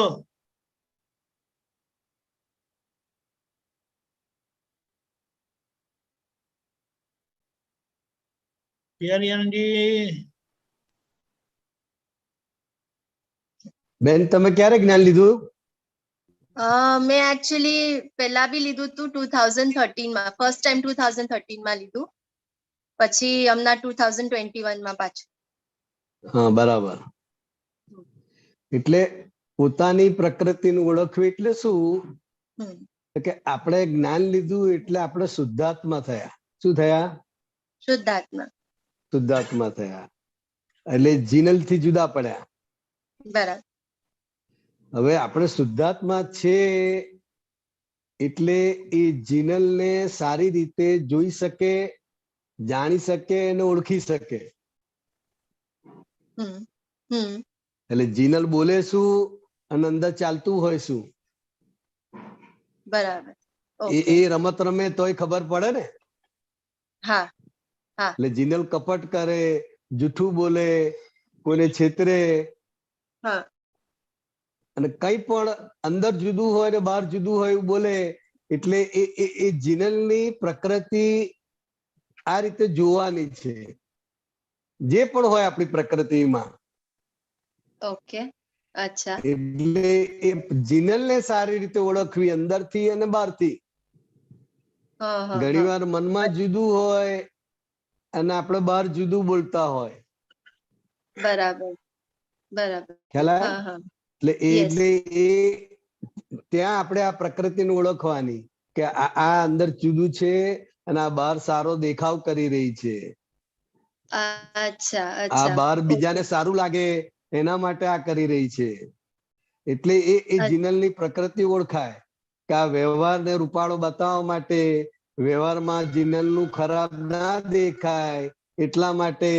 યરિયાનજી.
બેન તમે ક્યારે જ્ઞાન લીધું?
મેં એકચ્યુઅલી પહેલા બી લીધું હતું 2013 માં. ફર્સ્ટ ટાઈમ 2013 માં લીધું, પછી હમણાં 2021 માં પાછું.
હા બરાબર. એટલે પોતાની પ્રકૃતિને ઓળખવી એટલે શું કે આપણે જ્ઞાન લીધું એટલે આપણે શુદ્ધાત્મા થયા. શું થયા?
શુદ્ધાત્મા.
શુદ્ધાત્મા થયા એટલે જીનલ થી જુદા પડ્યા.
બરાબર.
હવે આપણે શુદ્ધાત્મા છે એટલે એ જીનલ ને સારી રીતે જોઈ શકે, જાણી શકે અને ઓળખી શકે.
હમ હમ
એટલે જીનલ બોલે શું અને અંદર ચાલતું હોય શું
બરાબર.
એ
ઓકે.
રમત રમે તોય ખબર પડે ને.
હા હા
એટલે જીનલ કપટ કરે, જૂઠું બોલે, કોઈને છેતરે
હા
અને કઈ પણ અંદર જુદું હોય ને બહાર જુદું હોય એવું બોલે એટલે એ જીનલની પ્રકૃતિ આ રીતે જોવાની છે. જે પણ હોય આપણી પ્રકૃતિમાં.
ઓકે. અચ્છા.
એટલે એ જીનલને સારી રીતે ઓળખવી અંદરથી અને બહારથી.
હા હા
ઘણી
હા
વાર મનમાં જુદું હોય અને આપણે બહાર જુદું બોલતા હોય.
બરાબર બરાબર.
ખ્યાલ આવે?
હા હા
એટલે
યસ.
એ ત્યાં આપણે આ પ્રકૃતિને ઓળખવાની કે આ અંદર જુદું છે અને આ બહાર સારો દેખાવ કરી રહી છે.
અચ્છા
આ
અચ્છા.
બહાર
ઓકે.
બીજાને સારું લાગે એના માટે આ કરી રહી છે. એટલે એ જીનલની પ્રકૃતિ ઓળખાય કે આ વ્યવહારને રૂપાળો બતાવવા માટે વ્યવહારમાં જીનલનું ખરાબ ના દેખાય એટલા માટે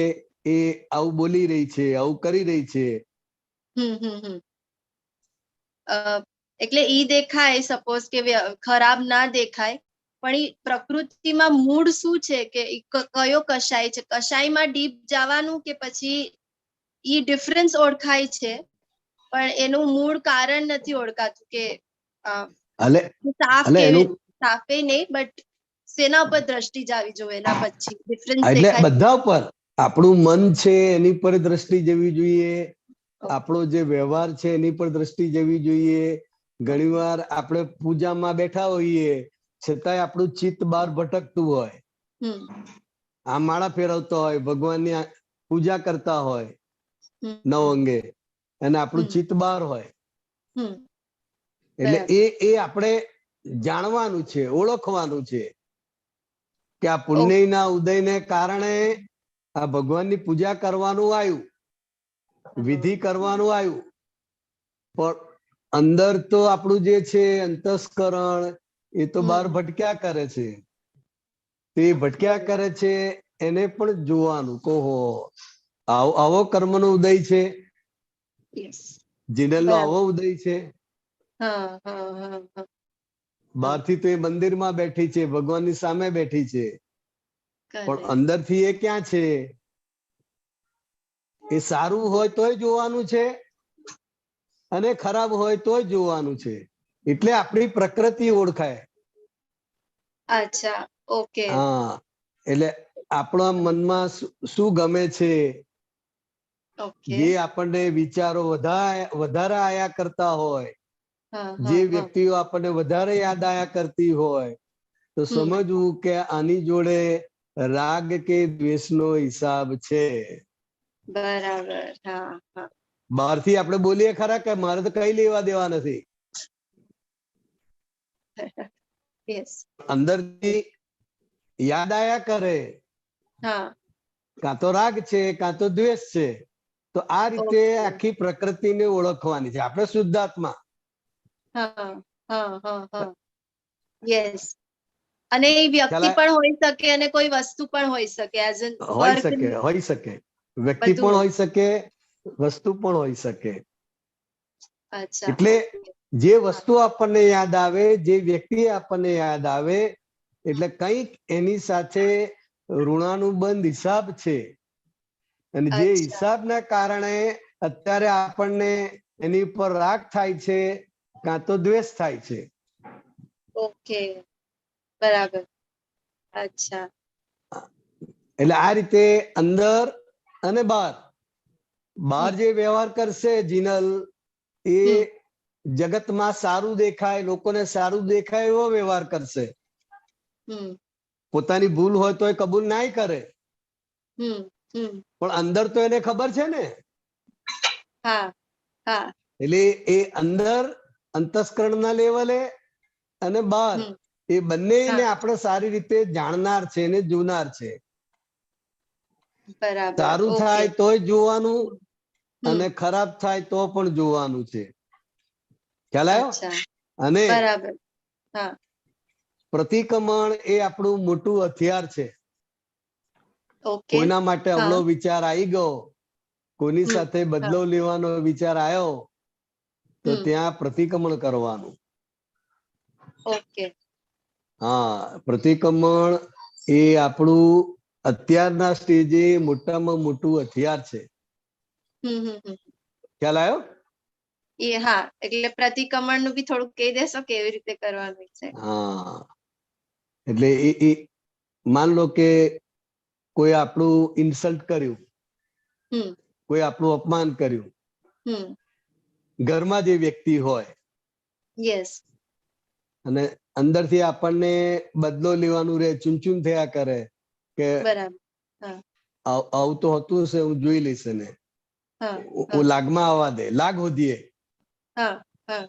એ આવું બોલી રહી છે, આવું કરી રહી છે.
હમ. એટલે ઈ દેખાય સપોઝ કે ખરાબ ના દેખાય પણ ઈ પ્રકૃતિમાં મૂળ શું છે કે કયો કશાય છે, કશાયમાં ડીપ જવાનું કે પછી ઈ ડિફરન્સ ઓળખાય છે પણ એનું મૂળ કારણ નથી ઓળખાતું કે સાફ
એટલે
કેવી
એનું
સાફે નહીં બટ સેના ઉપર દ્રષ્ટિ જાવી જોઈએ એના પછી ડિફરન્સ
એટલે
દેખાય.
બધા ઉપર આપણું મન છે એની પર દ્રષ્ટિ જવી જોઈએ, આપણો જે વ્યવહાર છે એની પર દ્રષ્ટિ જવી જોઈએ. ઘણીવાર આપણે પૂજામાં બેઠા હોઈએ છતાંય આપણું ચિત્ત બહાર ભટકતું હોય. આ માળા ફેરવતો હોય, ભગવાનની પૂજા કરતા હોય 9 અંગે અને આપણું ચિત્ત બહાર હોય. એટલે એ આપણે જાણવાનું છે, ઓળખવાનું છે કે આ પુણ્યના ઉદયને કારણે આ ભગવાનની પૂજા કરવાનું આવ્યું, વિધિ કરવાનું આવ્યું, પણ અંદર તો આપણું જે છે અંતસ્કરણ એ તો બહાર ભટક્યા કરે છે. તે ભટક્યા કરે છે એને પણ જોવાનું કોહો આવો કર્મનો ઉદય છે, જીનલનો આવો ઉદય છે. બહારથી તો એ મંદિરમાં બેઠી છે, ભગવાનની સામે બેઠી છે, પણ અંદરથી એ ક્યાં છે? એ સારું હોય તોય જોવાનું છે અને ખરાબ હોય તોય જોવાનું છે. એટલે આપણી પ્રકૃતિ ઓળખાય.
અચ્છા ઓકે.
હા, એટલે આપણા મનમાં શું ગમે છે, જે આપણને વિચારો વધારે આયા કરતા હોય, જે વ્યક્તિઓ આપણને વધારે યાદ આયા કરતી હોય તો સમજવું કે આની જોડે રાગ કે દ્વેષનો હિસાબ છે.
બરાબર. હા હા.
બહારથી આપણે બોલીએ ખરા કે મારે તો કઈ લેવા દેવા નથી, અંદરથી યાદ આયા કરે કાં તો રાગ છે કાં તો દ્વેષ છે. તો આ રીતે આખી પ્રકૃતિને ઓળખવાની છે આપણે શુદ્ધાત્મા.
યસ. અને એ વ્યક્તિ પણ હોઈ શકે અને કોઈ વસ્તુ પણ હોઈ શકે.
હોઈ શકે વ્યક્તિ પણ હોઈ શકે, વસ્તુ પણ હોઈ શકે. એટલે જે વસ્તુ આપણને યાદ આવે, જે વ્યક્તિ આપણને યાદ આવે એટલે કંઈક એની સાથે ઋણાનુબંધ હિસાબ છે અને જે હિસાબના કારણે અત્યારે આપણને એની ઉપર રાગ થાય છે કાં તો દ્વેષ થાય છે.
ઓકે બરાબર. અચ્છા.
એટલે આ રીતે અંદર અને બહાર જે વ્યવહાર કરશે જીનલ એ જગતમાં સારું દેખાય, લોકોને સારું દેખાય એવો વ્યવહાર કરશે. પોતાની ભૂલ હોય તો એ કબૂલ નાય કરે, પણ અંદર તો એને ખબર છે ને. એટલે એ અંદર અંતસ્કરણના લેવલે અને બહાર એ બંનેને આપણે સારી રીતે જાણનાર છે અને જોનાર છે.
બરાબર.
સારું
ઓકે.
થાય તોય જોવાનું
હમ.
અને ખરાબ થાય તો પણ જોવાનું છે. ખ્યાલ આવ્યો?
અચ્છા.
અને
બરાબર. હા.
પ્રતિક્રમણ એ આપણું મોટું હથિયાર છે.
ઓકે.
કોઈના માટે
હા.
અવળો વિચાર આવી ગયો, કોઈની
હમ.
સાથે
હા.
બદલો લેવાનો વિચાર આવ્યો, તો
હમ.
ત્યાં પ્રતિક્રમણ કરવાનું.
ઓકે.
હા, પ્રતિક્રમણ એ આપણું અત્યારના સ્ટેજે મોટામાં મોટું હથિયાર છે.
હમ.
ખ્યાલ આવ્યો?
હા, એટલે પ્રતિક્રમણ નું બી થોડુંક કહી દેશો કેવી રીતે કરવાનું છે?
હા, એટલે એ માન લો કે કોઈ આપણું ઇન્સલ્ટ કર્યું,
હમ.
કોઈ આપણું અપમાન કર્યું,
હમ.
ઘરમાં જે વ્યક્તિ હોય
યસ.
અને અંદરથી આપણને બદલો લેવાનું રે, ચૂનચૂન થયા કરે કે
બરાબર. હા.
આવું તો હતું હશે, હું જોઈ લઈશ એને,
હા.
હું લાગમાં આવવા દે, લાગ વધીએ.
હા. હા.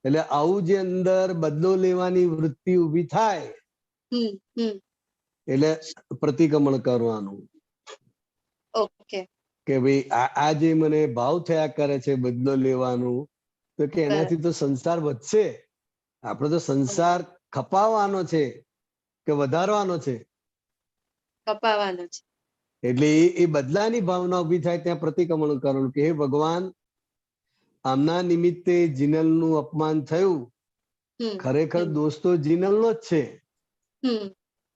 એટલે આવું જે અંદર બદલો લેવાની વૃત્તિ ઊભી થાય
હમ.
એટલે પ્રતિક્રમણ કરવાનું.
ઓકે.
કે ભાઈ આ જે મને ભાવ થયા કરે છે બદલો લેવાનું, તો કે
બરાબર.
એનાથી તો સંસાર વધશે. આપણે તો સંસાર ખપાવવાનો છે કે વધારવાનો છે?
કપાવાનું છે.
એટલે એ બદલાની ભાવના ઉભી થાય ત્યાં પ્રતિક્રમણ કરવાનું કે હે ભગવાન, આમના નિમિત્તે જીનલનું અપમાન થયું,
હમ.
ખરેખર
હમ.
દોષ તો જીનલનો જ છે,
હમ.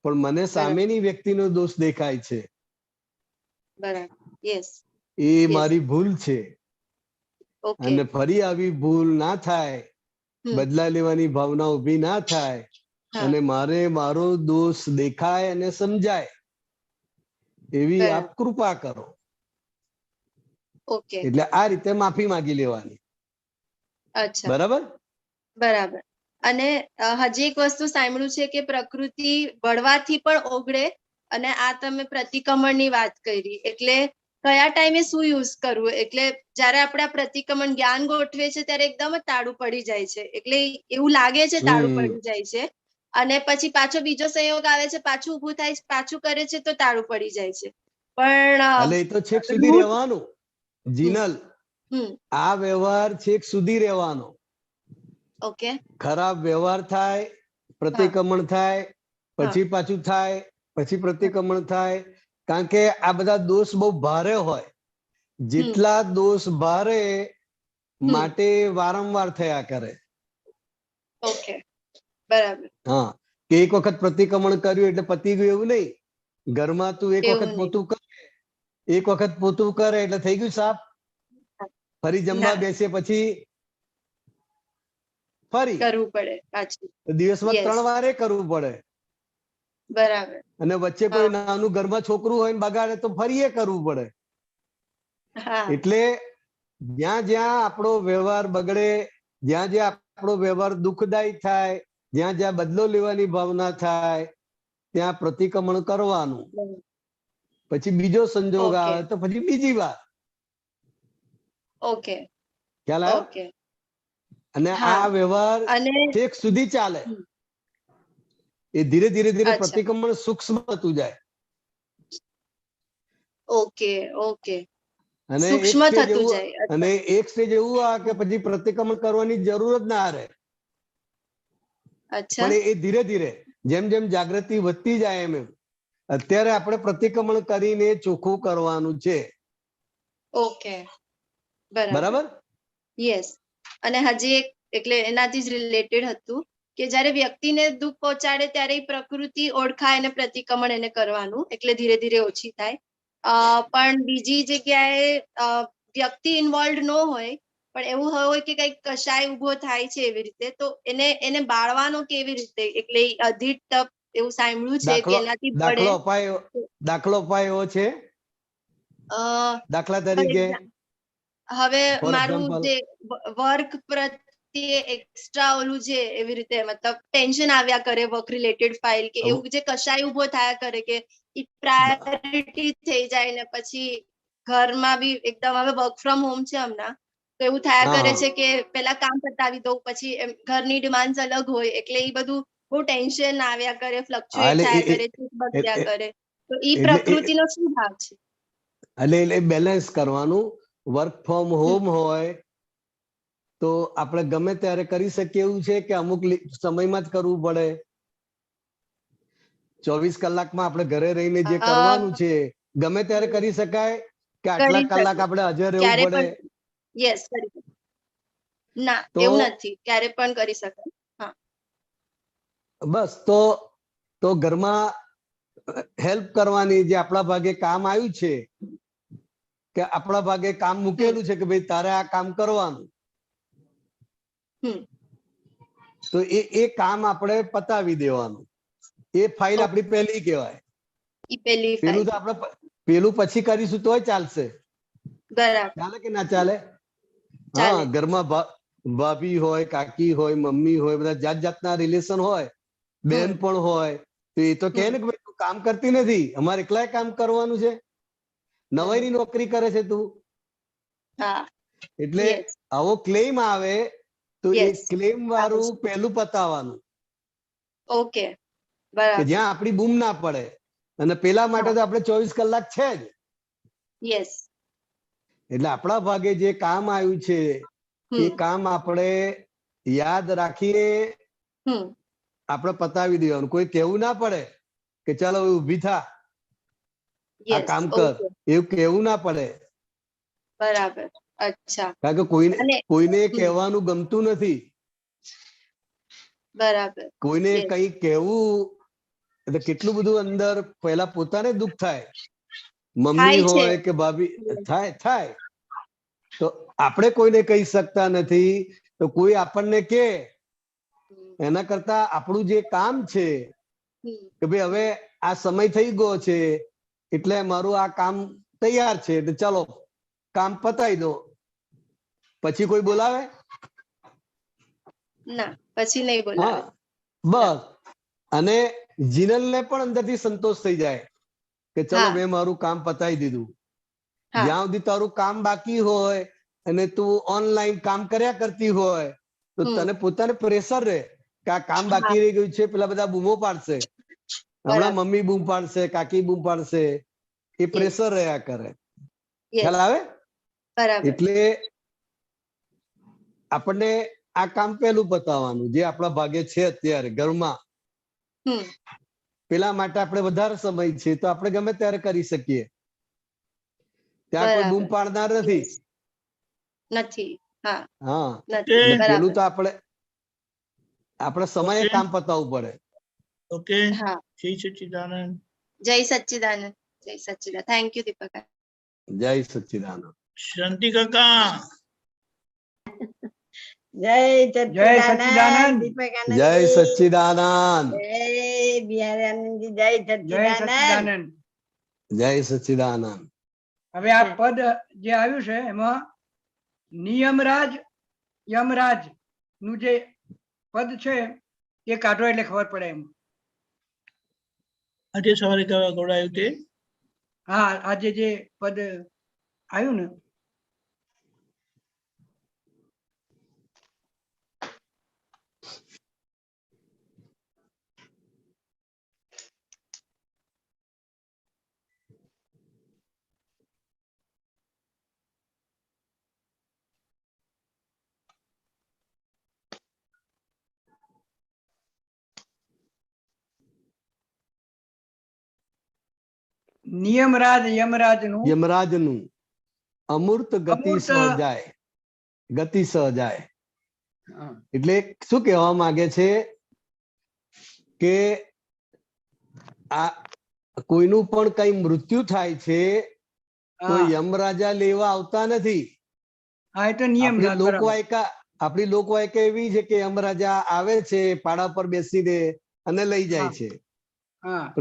પણ મને
બરાબર.
સામેની વ્યક્તિનો દોષ દેખાય છે,
બરાબર. યસ.
એ
યસ.
મારી ભૂલ છે.
ઓકે.
અને ફરી આવી ભૂલ ના થાય,
હમ.
બદલા લેવાની ભાવના ઉભી ના થાય,
હા.
અને મારે મારો દોષ દેખાય અને સમજાય એવી આપ
બરાબર.
કૃપા કરો.
ઓકે.
એટલે આ રીતે માફી માંગી લેવાની.
અચ્છા.
બરાબર?
બરાબર. અને હજી એક વસ્તુ સાંભળ્યું છે કે પ્રકૃતિ બળવાથી પણ ઓગળે, અને આ તમે પ્રતિક્રમણની વાત કરી, એટલે કયા ટાઈમે શું યુઝ કરવું? એટલે જયારે આપણે આ પ્રતિક્રમણ જ્ઞાન ગોઠવે છે ત્યારે એકદમ જ તાળું પડી જાય છે, એટલે એવું લાગે છે તાળું પડી જાય છે, અને પછી પાછો બીજો સંયોગ આવે છે, પાછું ઊભું થાય છે, પાછું કરે છે તો તાળું પડી જાય છે. પણ
એટલે એ તો છેક સુધી
રૂટ.
રહેવાનું.
હમ.
જીનલ,
હમ.
આ વ્યવહાર છેક સુધી રહેવાનો.
ઓકે.
ખરાબ વ્યવહાર થાય, પ્રતિક્રમણ થાય, પછી પાછું થાય, પછી પ્રતિક્રમણ થાય, કારણ કે આ બધા દોષ બહુ ભારે હોય. જેટલા દોષ ભારે માટે વારંવાર થયા કરે.
ઓકે. બરાબર.
હા, કે એક વખત પ્રતિક્રમણ કર્યું એટલે પતી ગયું એવું નહીં. ઘરમાં તું એક વખત
એવું નહીં.
પોતું કરે, એક વખત પોતું કરે એટલે થઈ ગયું સાફ. ફરી જમવા
ના,
બેસે પછી ફરી
કરવું પડે પાછું.
દિવસમાં
યસ.
3 વારે કરવું પડે.
બરાબર.
અને વચ્ચે કોઈ નાનું ઘરમાં છોકરું હોય ને બગાડે તો ફરી એ કરવું પડે.
હા.
એટલે જ્યાં જ્યાં આપણો વ્યવહાર બગડે, જ્યાં જ્યાં આપણો વ્યવહાર દુઃખદાયી થાય, જ્યાં જ્યાં બદલો લેવાની ભાવના થાય, ત્યાં પ્રતિક્રમણ કરવાનું. પછી બીજો સંજોગ
ઓકે.
આવે તો પછી બીજી વાર.
ઓકે.
ખ્યાલ આવ્યો?
ઓકે.
અને
હા.
આ વ્યવહાર
અને
છેક સુધી ચાલે.
હમ.
એ ધીરે ધીરે ધીરે
અચ્છા.
પ્રતિક્રમણ સૂક્ષ્મ થતું જાય.
ઓકે. ઓકે.
અને એક
સૂક્ષ્મ
સ્ટેજ
થતું
એવું,
જાય.
અને
અચ્છા.
એક સ્ટેજ એવું આવે કે પછી પ્રતિક્રમણ કરવાની જરૂર જ ના રહે.
અચ્છા.
પણ એ ધીરે ધીરે જેમ જેમ જાગૃતિ વધતી જાય એમ અત્યારે આપણે પ્રતિક્રમણ કરીને ચોખ્ખું કરવાનું છે.
ઓકે. બરાબર.
બરાબર?
યસ. અને હજી એક, એટલે એનાથી જ રિલેટેડ હતું કે જ્યારે વ્યક્તિને દુઃખ પહોંચાડે ત્યારે ઈ પ્રકૃતિ ઓળખાય અને પ્રતિક્રમણ એને કરવાનું, એટલે ધીરે ધીરે ઓછી થાય. પણ બીજી જગ્યાએ વ્યક્તિ ઇન્વોલ્વ ન હોય, પણ એવું હોય કે કઈક કશાય ઉભો થાય છે એવી રીતે, તો એને બાળવાનો કેવી રીતે? એટલે અધિક તપ એવું સાંભળ્યું છે કે એનાથી પડે.
દાખલો અપાય એવો છે. દાખલા તરીકે
હવે
ફોર
મારું
એક્ઝામ્પલ,
જે વર્ક પ્રત્યે એક્સ્ટ્રા ઓલું છે, એવી રીતે મતલબ ટેન્શન આવ્યા કરે વર્ક રિલેટેડ ફાઇલ, કે એવું જે કશાય ઉભો થયા કરે કે ઈ પ્રાયોરિટી થઈ જાય, ને પછી ઘરમાં બી એકદમ, હવે વર્ક ફ્રોમ હોમ છે હમણાં, તો એવું થયા કરે છે કે પેલા કામ પતાવી દઉં, પછી ઘરની ડિમાન્ડ્સ અલગ હોય, એટલે એ બધું બહુ ટેન્શન આવ્યા કરે, ફ્લક્ચ્યુએટ થયા કરે, બદલ્યા કરે. તો ઈ
એટલે
પ્રકૃતિનો શું ભાગ છે?
એટલે બેલેન્સ કરવાનું. વર્ક ફ્રોમ હોમ હોય તો આપણે ગમે ત્યારે કરી શકીએ એવું છે કે અમુક સમયમાં જ કરવું પડે? 24 કલાકમાં આપણે ઘરે રહીને જે કરવાનું છે ગમે ત્યારે કરી શકાય કે આટલા
કરી
કલાક
શકીએ.
આપણે હાજર રહેવું
ક્યારે
પડે?
પણ યસ કરી શકીએ. ના
તો
એવું નથી, ક્યારે પણ કરી શકાય.
બસ તો ઘરમાં હેલ્પ કરવાની, જે આપણા ભાગે કામ આવ્યું છે કે આપણા ભાગે કામ મૂકેલું છે કે ભાઈ તારે આ કામ કરવાનું, તો એ કામ આપણે પતાવી દેવાનું. એ ફાઇલ આપણી પહેલી કહેવાય.
ઈ પેલી
પેલું તો
ફાઇલ.
આપણે પેલું પછી કરીશું તોય ચાલશે.
બરાબર.
ચાલે કે ના ચાલે?
ચાલે.
હા, ઘરમાં ભાભી હોય, કાકી હોય, મમ્મી હોય, બધા જાત જાતના રિલેશન હોય, બેન પણ હોય, તો એ તો કહે ને કે ભાઈ તું કામ કરતી નથી, અમારે એકલાય કામ કરવાનું છે, નવાઈની નોકરી કરે છે તું.
હા.
એટલે
Yes.
આવો ક્લેમ આવે તો એ
Yes.
ક્લેમ વાળું પહેલું પતાવવાનું,
ઓકે.
કે
બરાબર.
જ્યાં આપણી બૂમ ના પડે. અને પેલા માટે તો આપણે 24 કલાક છે જ.
યસ.
એટલે આપણા ભાગે જે કામ આવ્યું છે એ કામ આપણે યાદ રાખીને આપણે પતાવી દેવાનું. કોઈ કહેવું ના પડે કે ચાલો ઊભી થા, આ
યસ.
કામ કર, એવું કહેવું ના પડે.
બરાબર. અચ્છા.
કારણ કે કોઈને કહેવાનું ગમતું નથી.
બરાબર.
કોઈને
Yes.
કઈ કહેવું એટલે કેટલું બધું અંદર પહેલા પોતાને દુઃખ થાય. મમ્મી
થાય છે.
હોય કે ભાભી, થાય. તો આપણે કોઈને કહી શકતા નથી, તો કોઈ આપણને કે એના કરતા આપણું જે કામ છે કે ભાઈ હવે આ સમય થઈ ગયો છે એટલે મારું આ કામ તૈયાર છે, એટલે ચાલો કામ પતાવી દો. પછી કોઈ બોલાવે?
ના, પછી નહીં બોલાવે.
બસ. અને જીનલને પણ અંદરથી સંતોષ થઈ જાય કે ચલો મેં મારું કામ પતાવી દીધું. જ્યાં સુધી તારું કામ બાકી હોય અને તું ઓનલાઈન કામ કર્યા કરતી હોય તો તને પોતાને પ્રેશર રહે કે આ કામ બાકી રહી ગયું છે, પેલા બધા બૂમો પાડશે, હમણાં મમ્મી બૂમ પાડશે, કાકી બૂમ પાડશે, એ પ્રેશર રહ્યા કરે. ખ્યાલ આવે? એટલે આપણને આ કામ પહેલું પતાવવાનું જે આપણા ભાગે છે અત્યારે ઘરમાં. પેલા માટે આપણે વધારે સમય છે તો આપણે ગમે ત્યારે કરી શકીએ. ત્યાં કોઈ બૂમ પાડનાર નથી. હા, પેલું તો આપણે સમયે કામ પતાવવું પડે.
ઓકે. જય સચ્ચિદાનંદ.
જય સચ્ચિદાનંદ. જય સચ્ચિદાનંદ. થેન્ક યુ દીપક.
જય સચ્ચિદાનંદ.
શાંતિ કાકા.
જય સચ્ચિદાનંદ. દીપકાનંદ.
જય સચ્ચિદાનંદ.
જય બિહારાનંદજી. જય સચ્ચિદાનંદ.
જય સચ્ચિદાનંદ.
હવે આ પદ જે આવ્યું છે એમાં નિયમરાજ યમરાજ નું જે પદ છે એ કાઢો એટલે ખબર પડે એમ.
આજે સવારે ગવડાયું તે?
હા, આજે જે પદ આવ્યું ને નિયમરાજ
યમરાજનું અમૂર્ત ગતિ સહજાય. ગતિ સહજાય એટલે શું કહેવા માંગે છે કે આ કોઈનું પણ કઈ મૃત્યુ થાય છે તો યમરાજા લેવા આવતા નથી. આપણી લોકવાયકા એવી છે કે યમરાજા આવે છે પાડા પર બેસીને અને લઈ જાય છે.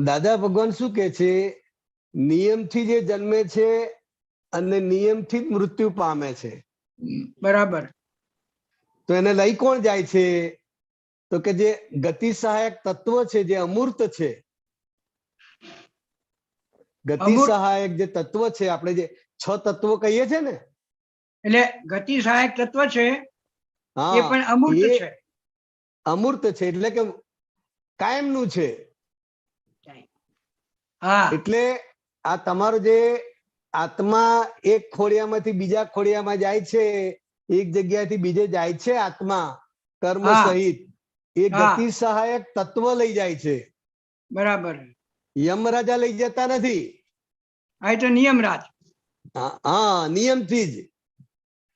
દાદા ભગવાન શું કે છે? નિયમથી જે જન્મે છે અને નિયમથી જ મૃત્યુ પામે છે.
બરાબર.
તો એને લઈ કોણ જાય છે? તો કે જે ગતિ સહાયક તત્વ છે, જે અમૂર્ત છે, ગતિ સહાયક જે તત્વ છે, આપણે જે 6 તત્વો કહીએ છીએ ને,
એટલે ગતિ સહાયક તત્વ છે એ પણ અમૂર્ત છે.
અમૂર્ત છે એટલે કે કાયમનું છે. એટલે આ તમારું જે આત્મા એક ખોડિયામાંથી બીજા ખોડિયામાં જાય છે, એક જગ્યાએથી બીજે જાય છે આત્મા કર્મ
હા.
સહિત, એ
હા.
ગતિ સહાયક તત્વ લઈ જાય છે,
બરાબર.
યમરાજા લઈ જતા નથી.
આ એટલે નિયમરાજ.
હા, નિયમથી જ. તો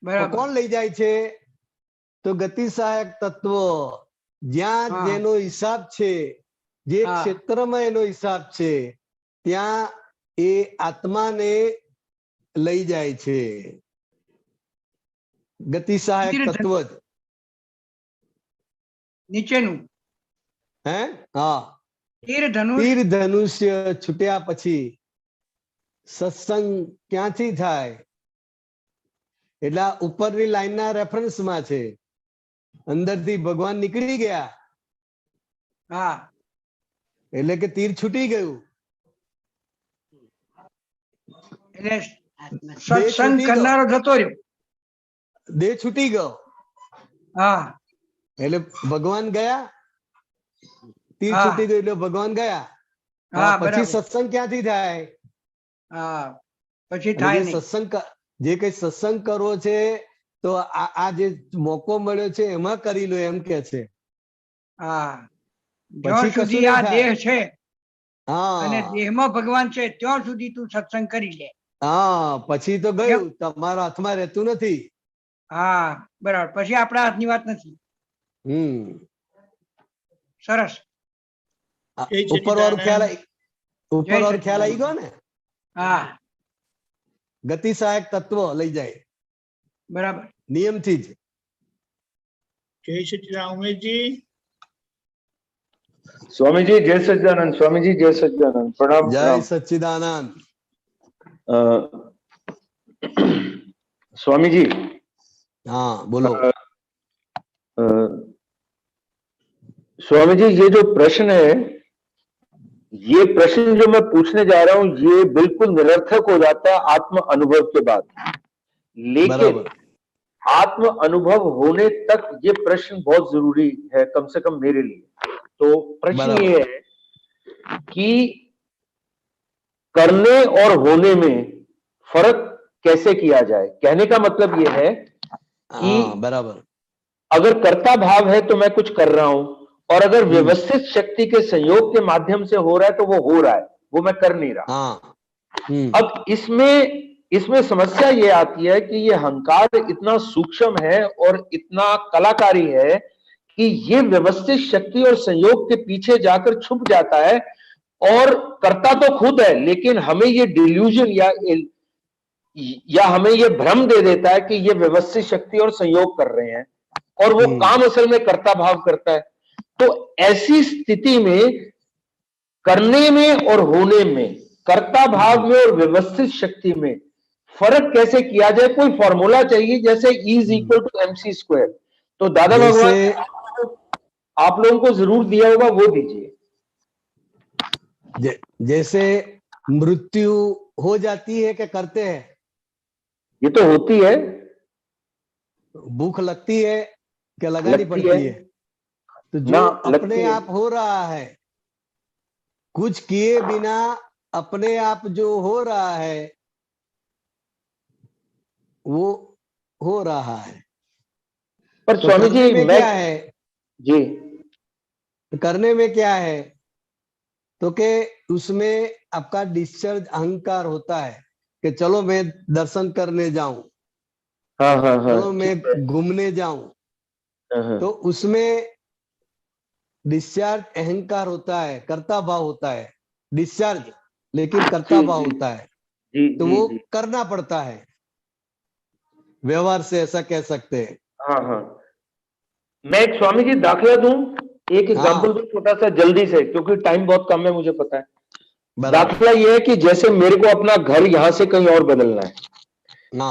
બરાબર.
કોણ લઈ જાય છે? તો ગતિ સહાયક તત્વ, જ્યાં
હા.
જેનો હિસાબ છે, જે
હા.
ક્ષેત્રમાં એનો હિસાબ છે, ત્યાં એ આત્માને લઈ જાય છે. ગતિ સહાયક
તીર
તત્વ જ.
નીચેનું
હે? હા.
તીર ધનુષ.
તીર ધનુષ્ય છૂટ્યા પછી સત્સંગ ક્યાંથી થાય? એટલે આ ઉપરની લાઈનના રેફરન્સમાં છે. અંદરથી ભગવાન નીકળી ગયા
હા.
એટલે કે તીર છૂટી ગયું,
એટલે
દેહ
સત્સંગ
છૂટી ગયો,
કરનારો જતો રહ્યો.
દેહ છૂટી ગયો
હા.
એટલે ભગવાન ગયા. તીર
હા.
છૂટી ગયું એટલે ભગવાન ગયા.
હા,
પછી
બરાબર.
સત્સંગ ક્યાંથી થાય?
હા, પછી
એટલે
થાય
જે
નહીં.
સત્સંગ, જે કઈ સત્સંગ કરવો છે તો આ જે મોકો મળ્યો છે એમાં કરી લો એમ કે છે.
હા,
પછી
જ્યાં
કશું
સુધી
નહીં
આ
થાય.
દેહ છે અને
હા
દેહમાં ભગવાન છે ત્યાં સુધી તું સત્સંગ કરી લે.
હા, પછી તો
એમ?
ગયું, તમારા હાથમાં રહેતું નથી.
હા, બરાબર. પછી આપણા હાથની વાત નથી. સરસ.
જય
ઉપર વાળું ખ્યાલ
સચ્ચિદાનંદ.
ઉપર
જય
વાળું ખ્યાલ આવી ગયો
સચ્ચિદાનંદ.
ને?
હા,
ગતિ સહાયક તત્વ લઈ જાય
બરાબર.
નિયમથી જ.
જય સચ્ચિદાનંદ. ઉમેશજી.
स्वामी जी जय सच्चिदानंद। स्वामी जी जय सच्चिदानंद। प्रणाम
જય
प्रणाम।
સચ્ચિદાનંદ।
अ, स्वामी जी
हाँ बोलो।
अ, स्वामी जी ये जो प्रश्न है, ये प्रश्न जो मैं पूछने जा रहा हूं ये बिल्कुल निरर्थक हो जाता है आत्म अनुभव के बाद, लेकिन
बराबर।
आत्म अनुभव होने तक ये प्रश्न बहुत जरूरी है, कम से कम मेरे लिए। तो प्रश्न
बराबर।
ये है कि करने और होने में फर्क कैसे किया जाए। कहने का मतलब यह है कि
हाँ बराबर।
अगर कर्ता भाव है तो मैं कुछ कर रहा हूं, और अगर व्यवस्थित शक्ति के संयोग के माध्यम से हो रहा है तो वो हो रहा है, वो मैं कर नहीं रहा।
हाँ।
अब इसमें समस्या ये आती है कि ये अहंकार इतना सूक्ष्म है और इतना कलाकारी है कि ये व्यवस्थित शक्ति और संयोग के पीछे जाकर छुप जाता है, और करता तो खुद है लेकिन हमें ये डिल्यूजन या हमें ये भ्रम दे देता है कि ये व्यवस्थित शक्ति और संयोग कर रहे हैं, और वो काम असल में कर्ता भाव करता है। तो ऐसी स्थिति में करने में और होने में, कर्ता भाव में और व्यवस्थित शक्ति में फर्क कैसे किया जाए। कोई फॉर्मूला चाहिए, जैसे E = mc²। तो दादा भगवान ने आप लोगों को जरूर दिया होगा, वो दीजिए।
जैसे मृत्यु हो जाती है कि करते हैं?
ये तो होती है।
भूख लगती है कि लगानी पड़ती है? तो जो अपने आप हो रहा है, कुछ किए बिना अपने आप जो हो रहा है वो हो रहा है।
पर
तो
स्वामी जी
में क्या है
जी,
करने में क्या है तो के उसमें आपका डिस्चार्ज अहंकार होता है कि चलो मैं दर्शन करने जाऊं,
हाँ हाँ हाँ,
चलो मैं घूमने जाऊं, तो उसमें डिस्चार्ज अहंकार होता है, कर्ता भाव होता है, डिस्चार्ज लेकिन कर्ता भाव होता है। तो वो करना पड़ता है, व्यवहार से ऐसा कह सकते हैं।
हाँ हाँ, मैं एक स्वामी जी दाखला दूं, एक एग्जांपल दूं छोटा सा जल्दी से, क्योंकि टाइम बहुत कम है मुझे पता है। दाखला ये है कि जैसे मेरे को अपना घर यहां से कहीं और बदलना है।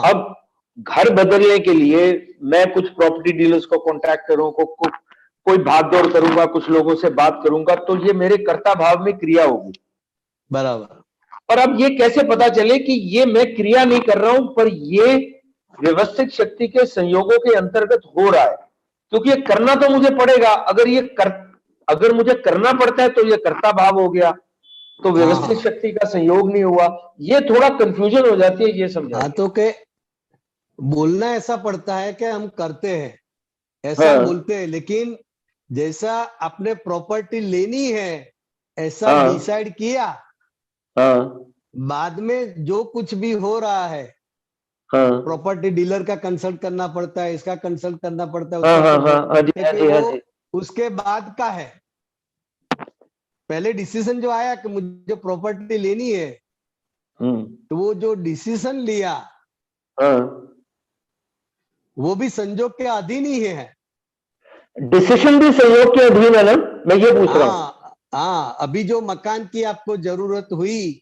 अब घर बदलने के लिए मैं कुछ प्रॉपर्टी डीलर्स को कॉन्टैक्ट करूं, कोई भाग दौड़ करूंगा, कुछ लोगों से बात करूंगा, तो ये मेरे कर्ता भाव में क्रिया होगी।
बराबर।
और अब ये कैसे पता चले कि ये मैं क्रिया नहीं कर रहा हूं, पर ये व्यवस्थित शक्ति के संयोगों के अंतर्गत हो रहा है, क्योंकि ये करना तो मुझे पड़ेगा। अगर मुझे करना पड़ता है तो ये कर्ता भाव हो गया, तो व्यवस्थित
हाँ।
शक्ति का संयोग नहीं हुआ। ये थोड़ा कंफ्यूजन हो जाती है, ये समझा।
हाँ, तो के बोलना ऐसा पड़ता है कि हम करते हैं, ऐसा
हाँ।
बोलते हैं, लेकिन जैसा आपने प्रॉपर्टी लेनी है ऐसा
हाँ।
डिसाइड किया,
हाँ।
बाद में जो कुछ भी हो रहा है,
हाँ।
प्रॉपर्टी डीलर का कंसल्ट करना पड़ता है, इसका कंसल्ट करना पड़ता है,
हाँ।
उसका
हाँ।
consult-
हाँ। हाँ जी, हाँ
क्योंकि
जी, हाँ
वो
जी।
उसके बाद का है। पहले डिसीजन जो आया कि मुझे प्रॉपर्टी लेनी है, तो वो जो डिसीजन लिया
हाँ।
वो भी संजोग के अधीन ही है।
डिसीजन भी संयोग के अधीन है ना, मैं ये पूछ रहा हूँ।
हाँ हाँ, अभी जो मकान की आपको जरूरत हुई,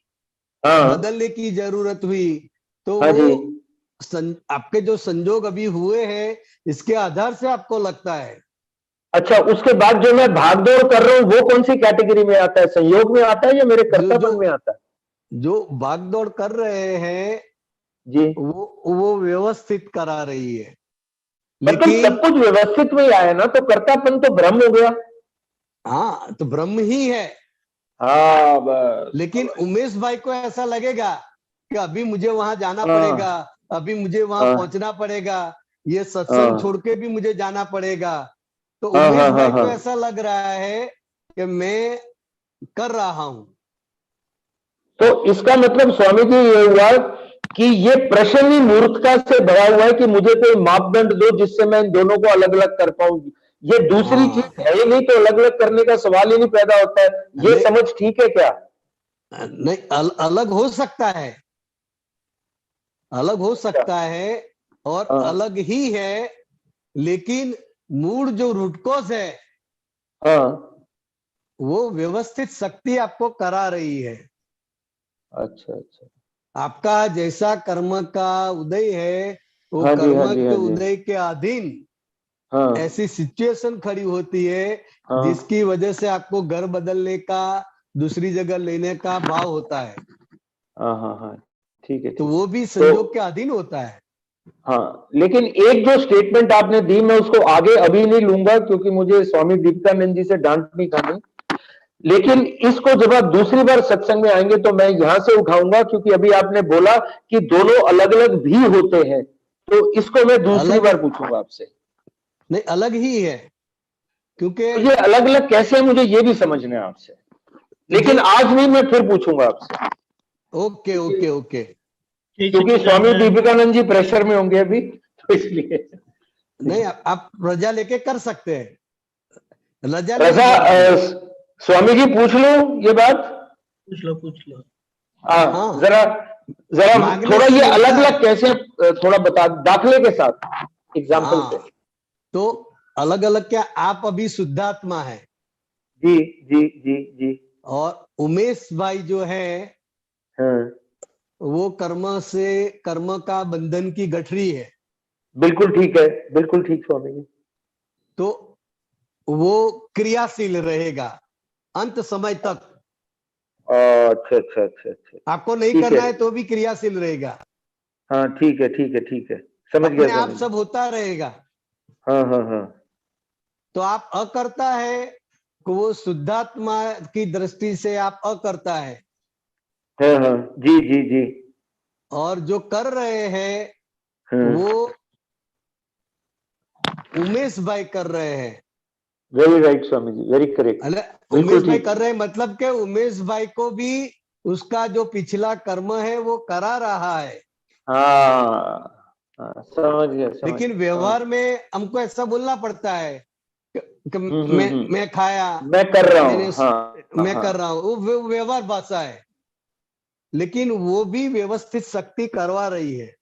हाँ।
बदलने की जरूरत हुई, तो
हाँ जी।
वो आपके जो संजोग अभी हुए हैं इसके आधार से आपको लगता है।
अच्छा, उसके बाद जो मैं भागदौड़ कर रहा हूँ वो कौन सी कैटेगरी में आता है? संयोग में आता है या मेरे कर्तापन में आता है?
जो भागदौड़ कर रहे हैं
जी,
वो व्यवस्थित करा रही है,
मतलब सब
लेकिन
कुछ व्यवस्थित में ही आया ना, तो कर्तापन तो भ्रम हो गया।
हाँ, तो ब्रह्म ही है।
हाँ बस।
लेकिन उमेश भाई को ऐसा लगेगा कि अभी मुझे वहां जाना
हाँ।
पड़ेगा, अभी मुझे वहां
हाँ।
पहुंचना पड़ेगा, ये सत्संग
हाँ।
छोड़ के भी मुझे जाना पड़ेगा। तो
हाँ।
उमेश
हाँ। हाँ।
भाई को
हाँ।
ऐसा लग रहा है कि मैं कर रहा हूं।
तो इसका मतलब स्वामी जी ये हुआ कि ये प्रश्न ही मूर्खता से भरा हुआ है कि मुझे कोई मापदंड दो जिससे मैं इन दोनों को अलग अलग कर पाऊं। ये दूसरी
हाँ।
चीज है ही नहीं, तो अलग अलग करने का सवाल ही नहीं पैदा होता है। ये
नहीं,
समझ ठीक है क्या?
नहीं, अलग हो सकता है, अलग हो सकता है, और
हाँ।
अलग ही है, लेकिन मूड जो रूट कॉज है
हाँ।
वो व्यवस्थित शक्ति आपको करा रही है।
अच्छा अच्छा।
आपका जैसा कर्म का उदय है, वो
हाँ जी, हाँ
कर्म
जी,
के
हाँ जी।
उदय के अधीन
हाँ।
ऐसी सिचुएशन खड़ी होती है
हाँ।
जिसकी वजह से आपको घर बदलने का, दूसरी जगह लेने का भाव होता है,
हाँ। हाँ। हाँ, ठीक है,
तो
ठीक
वो
है।
भी
तो
संयोग के अधीन होता है।
हाँ, लेकिन एक जो स्टेटमेंट आपने दी मैं उसको आगे अभी नहीं लूंगा क्योंकि मुझे स्वामी विवेकानंद जी से डांट नहीं खानी, लेकिन इसको जब आप दूसरी बार सत्संग में आएंगे तो मैं यहां से उठाऊंगा, क्योंकि अभी आपने बोला कि दोनों अलग अलग भी होते हैं, तो इसको मैं दूसरी
अलग
बार पूछूंगा आपसे।
नहीं, अलग ही है, क्योंकि
तो ये अलग अलग कैसे है मुझे ये भी समझना है आपसे, लेकिन
जो
आज नहीं, मैं फिर पूछूंगा आपसे।
ओके ओके ओके,
क्योंकि स्वामी विवेकानंद जी प्रेशर में होंगे अभी, तो इसलिए
नहीं, आप रजा लेके कर सकते हैं, रजा नहीं
रजा
जरूरी।
स्वामी जी पूछ लो ये बात।
पूछ लो पूछ लो।
हाँ,
जरा जरा
मांगने
थोड़ा
से
ये
मिलता
अलग
है।
अलग कैसे, थोड़ा बता, दाखले के साथ एग्जाम्पल से।
हाँ, तो अलग अलग क्या, आप अभी शुद्धात्मा है
जी जी जी जी।
और उमेश भाई जो है
हाँ,
वो कर्म का बंधन की गठरी है,
बिल्कुल ठीक है, बिल्कुल ठीक स्वामी जी।
तो वो क्रियाशील रहेगा अंत समय तक।
अच्छा अच्छा अच्छा अच्छा,
आपको नहीं
ठीक
करना
है।
है तो भी क्रियाशील रहेगा,
हाँ ठीक है ठीक है ठीक है, समझ गया
अपने आप
स्वामी जी।
सब होता रहेगा।
हाँ हाँ हाँ।
तो आप अकर्ता है, तो वो शुद्धात्मा की दृष्टि से आप अकर्ता है,
हाँ हाँ, जी जी जी।
और जो कर रहे हैं
हाँ,
वो उमेश भाई कर रहे हैं।
Very right Swami ji, very correct,
अरे
बिल्कुल
उमेश भाई
ठीक।
कर रहे हैं मतलब के उमेश भाई को भी उसका जो पिछला कर्म है वो करा रहा है,
हाँ हाँ, समझ गया समझ
लेकिन
गया,
व्यवहार में हमको ऐसा बोलना पड़ता है कि
हम्म।
मैं खाया,
मैं कर रहा
मैंने
हूँ, हाँ
मैं
हाँ।
कर रहा हूँ, वो व्यवहार भाषा है, लेकिन वो भी व्यवस्थित शक्ति करवा रही है।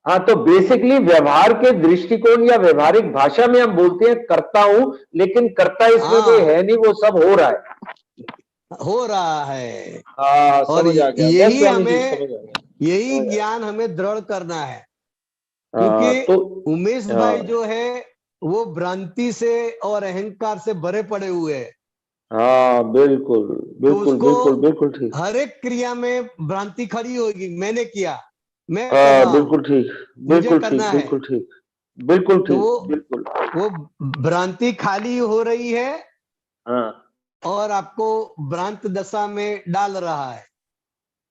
हाँ, तो बेसिकली व्यवहार के दृष्टिकोण या व्यवहारिक भाषा में हम बोलते हैं करता हूं, लेकिन करता इसमें कोई
हाँ,
है नहीं, वो सब हो रहा है।
हो रहा है,
हाँ
और
समझ आ गया बस
यही
स्वामी जी,
हमें,
समझ आ गया।
यही
समझ आ गया।
ज्ञान हमें दृढ़ करना है,
हाँ
क्योंकि
तो
उमेश
हाँ
भाई जो है वो भ्रांति से और अहंकार से भरे पड़े हुए हैं,
हाँ, बिल्कुल
तो
बिल्कुल
उसको
बिल्कुल बिल्कुल ठीक।
हर एक क्रिया में भ्रांति खड़ी होगी, मैंने किया, मैं कर
हाँ
रहा हूं,
बिल्कुल ठीक,
मुझे
बिल्कुल
करना
ठीक,
है,
बिल्कुल ठीक, बिल्कुल
तो
ठीक, बिल्कुल।
वो भ्रांति खाली हो रही है,
हाँ
और आपको भ्रांत दशा में डाल रहा है।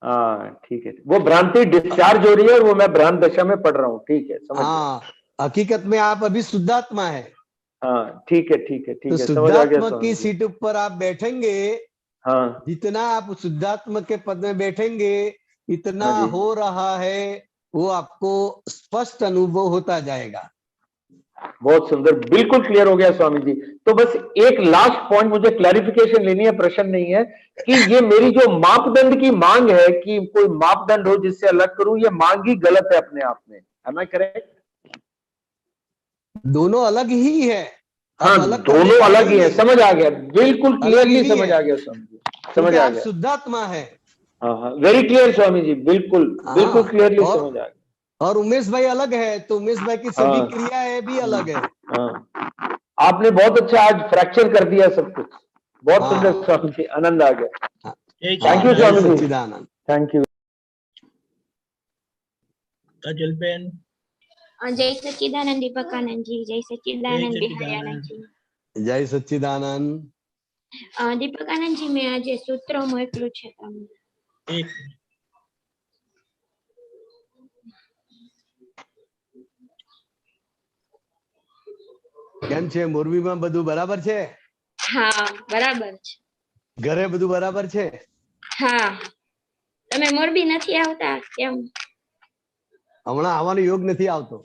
हाँ ठीक है, वो भ्रांति डिस्चार्ज हो रही है और वो मैं भ्रांत दशा में पढ़ रहा हूँ, ठीक है समझ गया।
हाँ, हकीकत में आप अभी शुद्धात्मा है।
हाँ ठीक है ठीक है
तो
ठीक है, समझ आ गया
शुद्धात्मा
स्वामी
की
जी।
सीट ऊपर आप बैठेंगे,
हाँ
जितना आप शुद्धात्मा के पद में बैठेंगे इतना
हाँ जी।
हो रहा है वो आपको स्पष्ट अनुभव होता जाएगा।
बहुत सुंदर, बिल्कुल क्लियर हो गया स्वामी जी। तो बस एक लास्ट पॉइंट मुझे क्लैरिफिकेशन लेनी है, प्रश्न नहीं है, कि ये मेरी जो मापदंड की मांग है कि कोई मापदंड हो जिससे अलग करूं, ये मांग ही गलत है अपने आप में, एम आई करेक्ट?
दोनों अलग ही है।
हाँ
अब अलग करने
दोनों
का
अलग ही
नहीं
है, समझ आ गया, बिल्कुल
अलग
क्लियरली
ही
समझ
है,
आ गया स्वामी जी, समझ
क्योंकि
आ
आप
गया।
शुद्धात्मा है।
हाँ हाँ वेरी क्लियर स्वामी जी, बिल्कुल बिल्कुल
हाँ,
क्लियरली समझ आ गया।
और उमेश भाई अलग है, तो उमेश भाई की सभी
हाँ
क्रियाएं भी अलग है।
हाँ, आपने बहुत अच्छा आज फ्रैक्चर कर दिया सब कुछ, बहुत सुंदर
हाँ
स्वामी जी, आनंद आ गया।
जय
थैंक यू
जय
स्वामी जी,
सच्चिदानंद।
Thank you.
काजल बेन,
जय सच्चिदानंद दीपकानंद जी, जय
जय
सच्चिदानंद बिहारियानंद
सच्चिदानंद।
जी।
जय सच्चिदानंद।
दीपकानंद जी મેં આજે સૂત્ર મોકલ્યું છે તમને.
એક
કેમ છે મોરબીમાં બધું બરાબર છે?
હા બરાબર છે.
ઘરે બધું બરાબર છે?
હા તમે મોરબી નથી આવતા કેમ?
હમણાં આવવાનો યોગ નથી આવતો.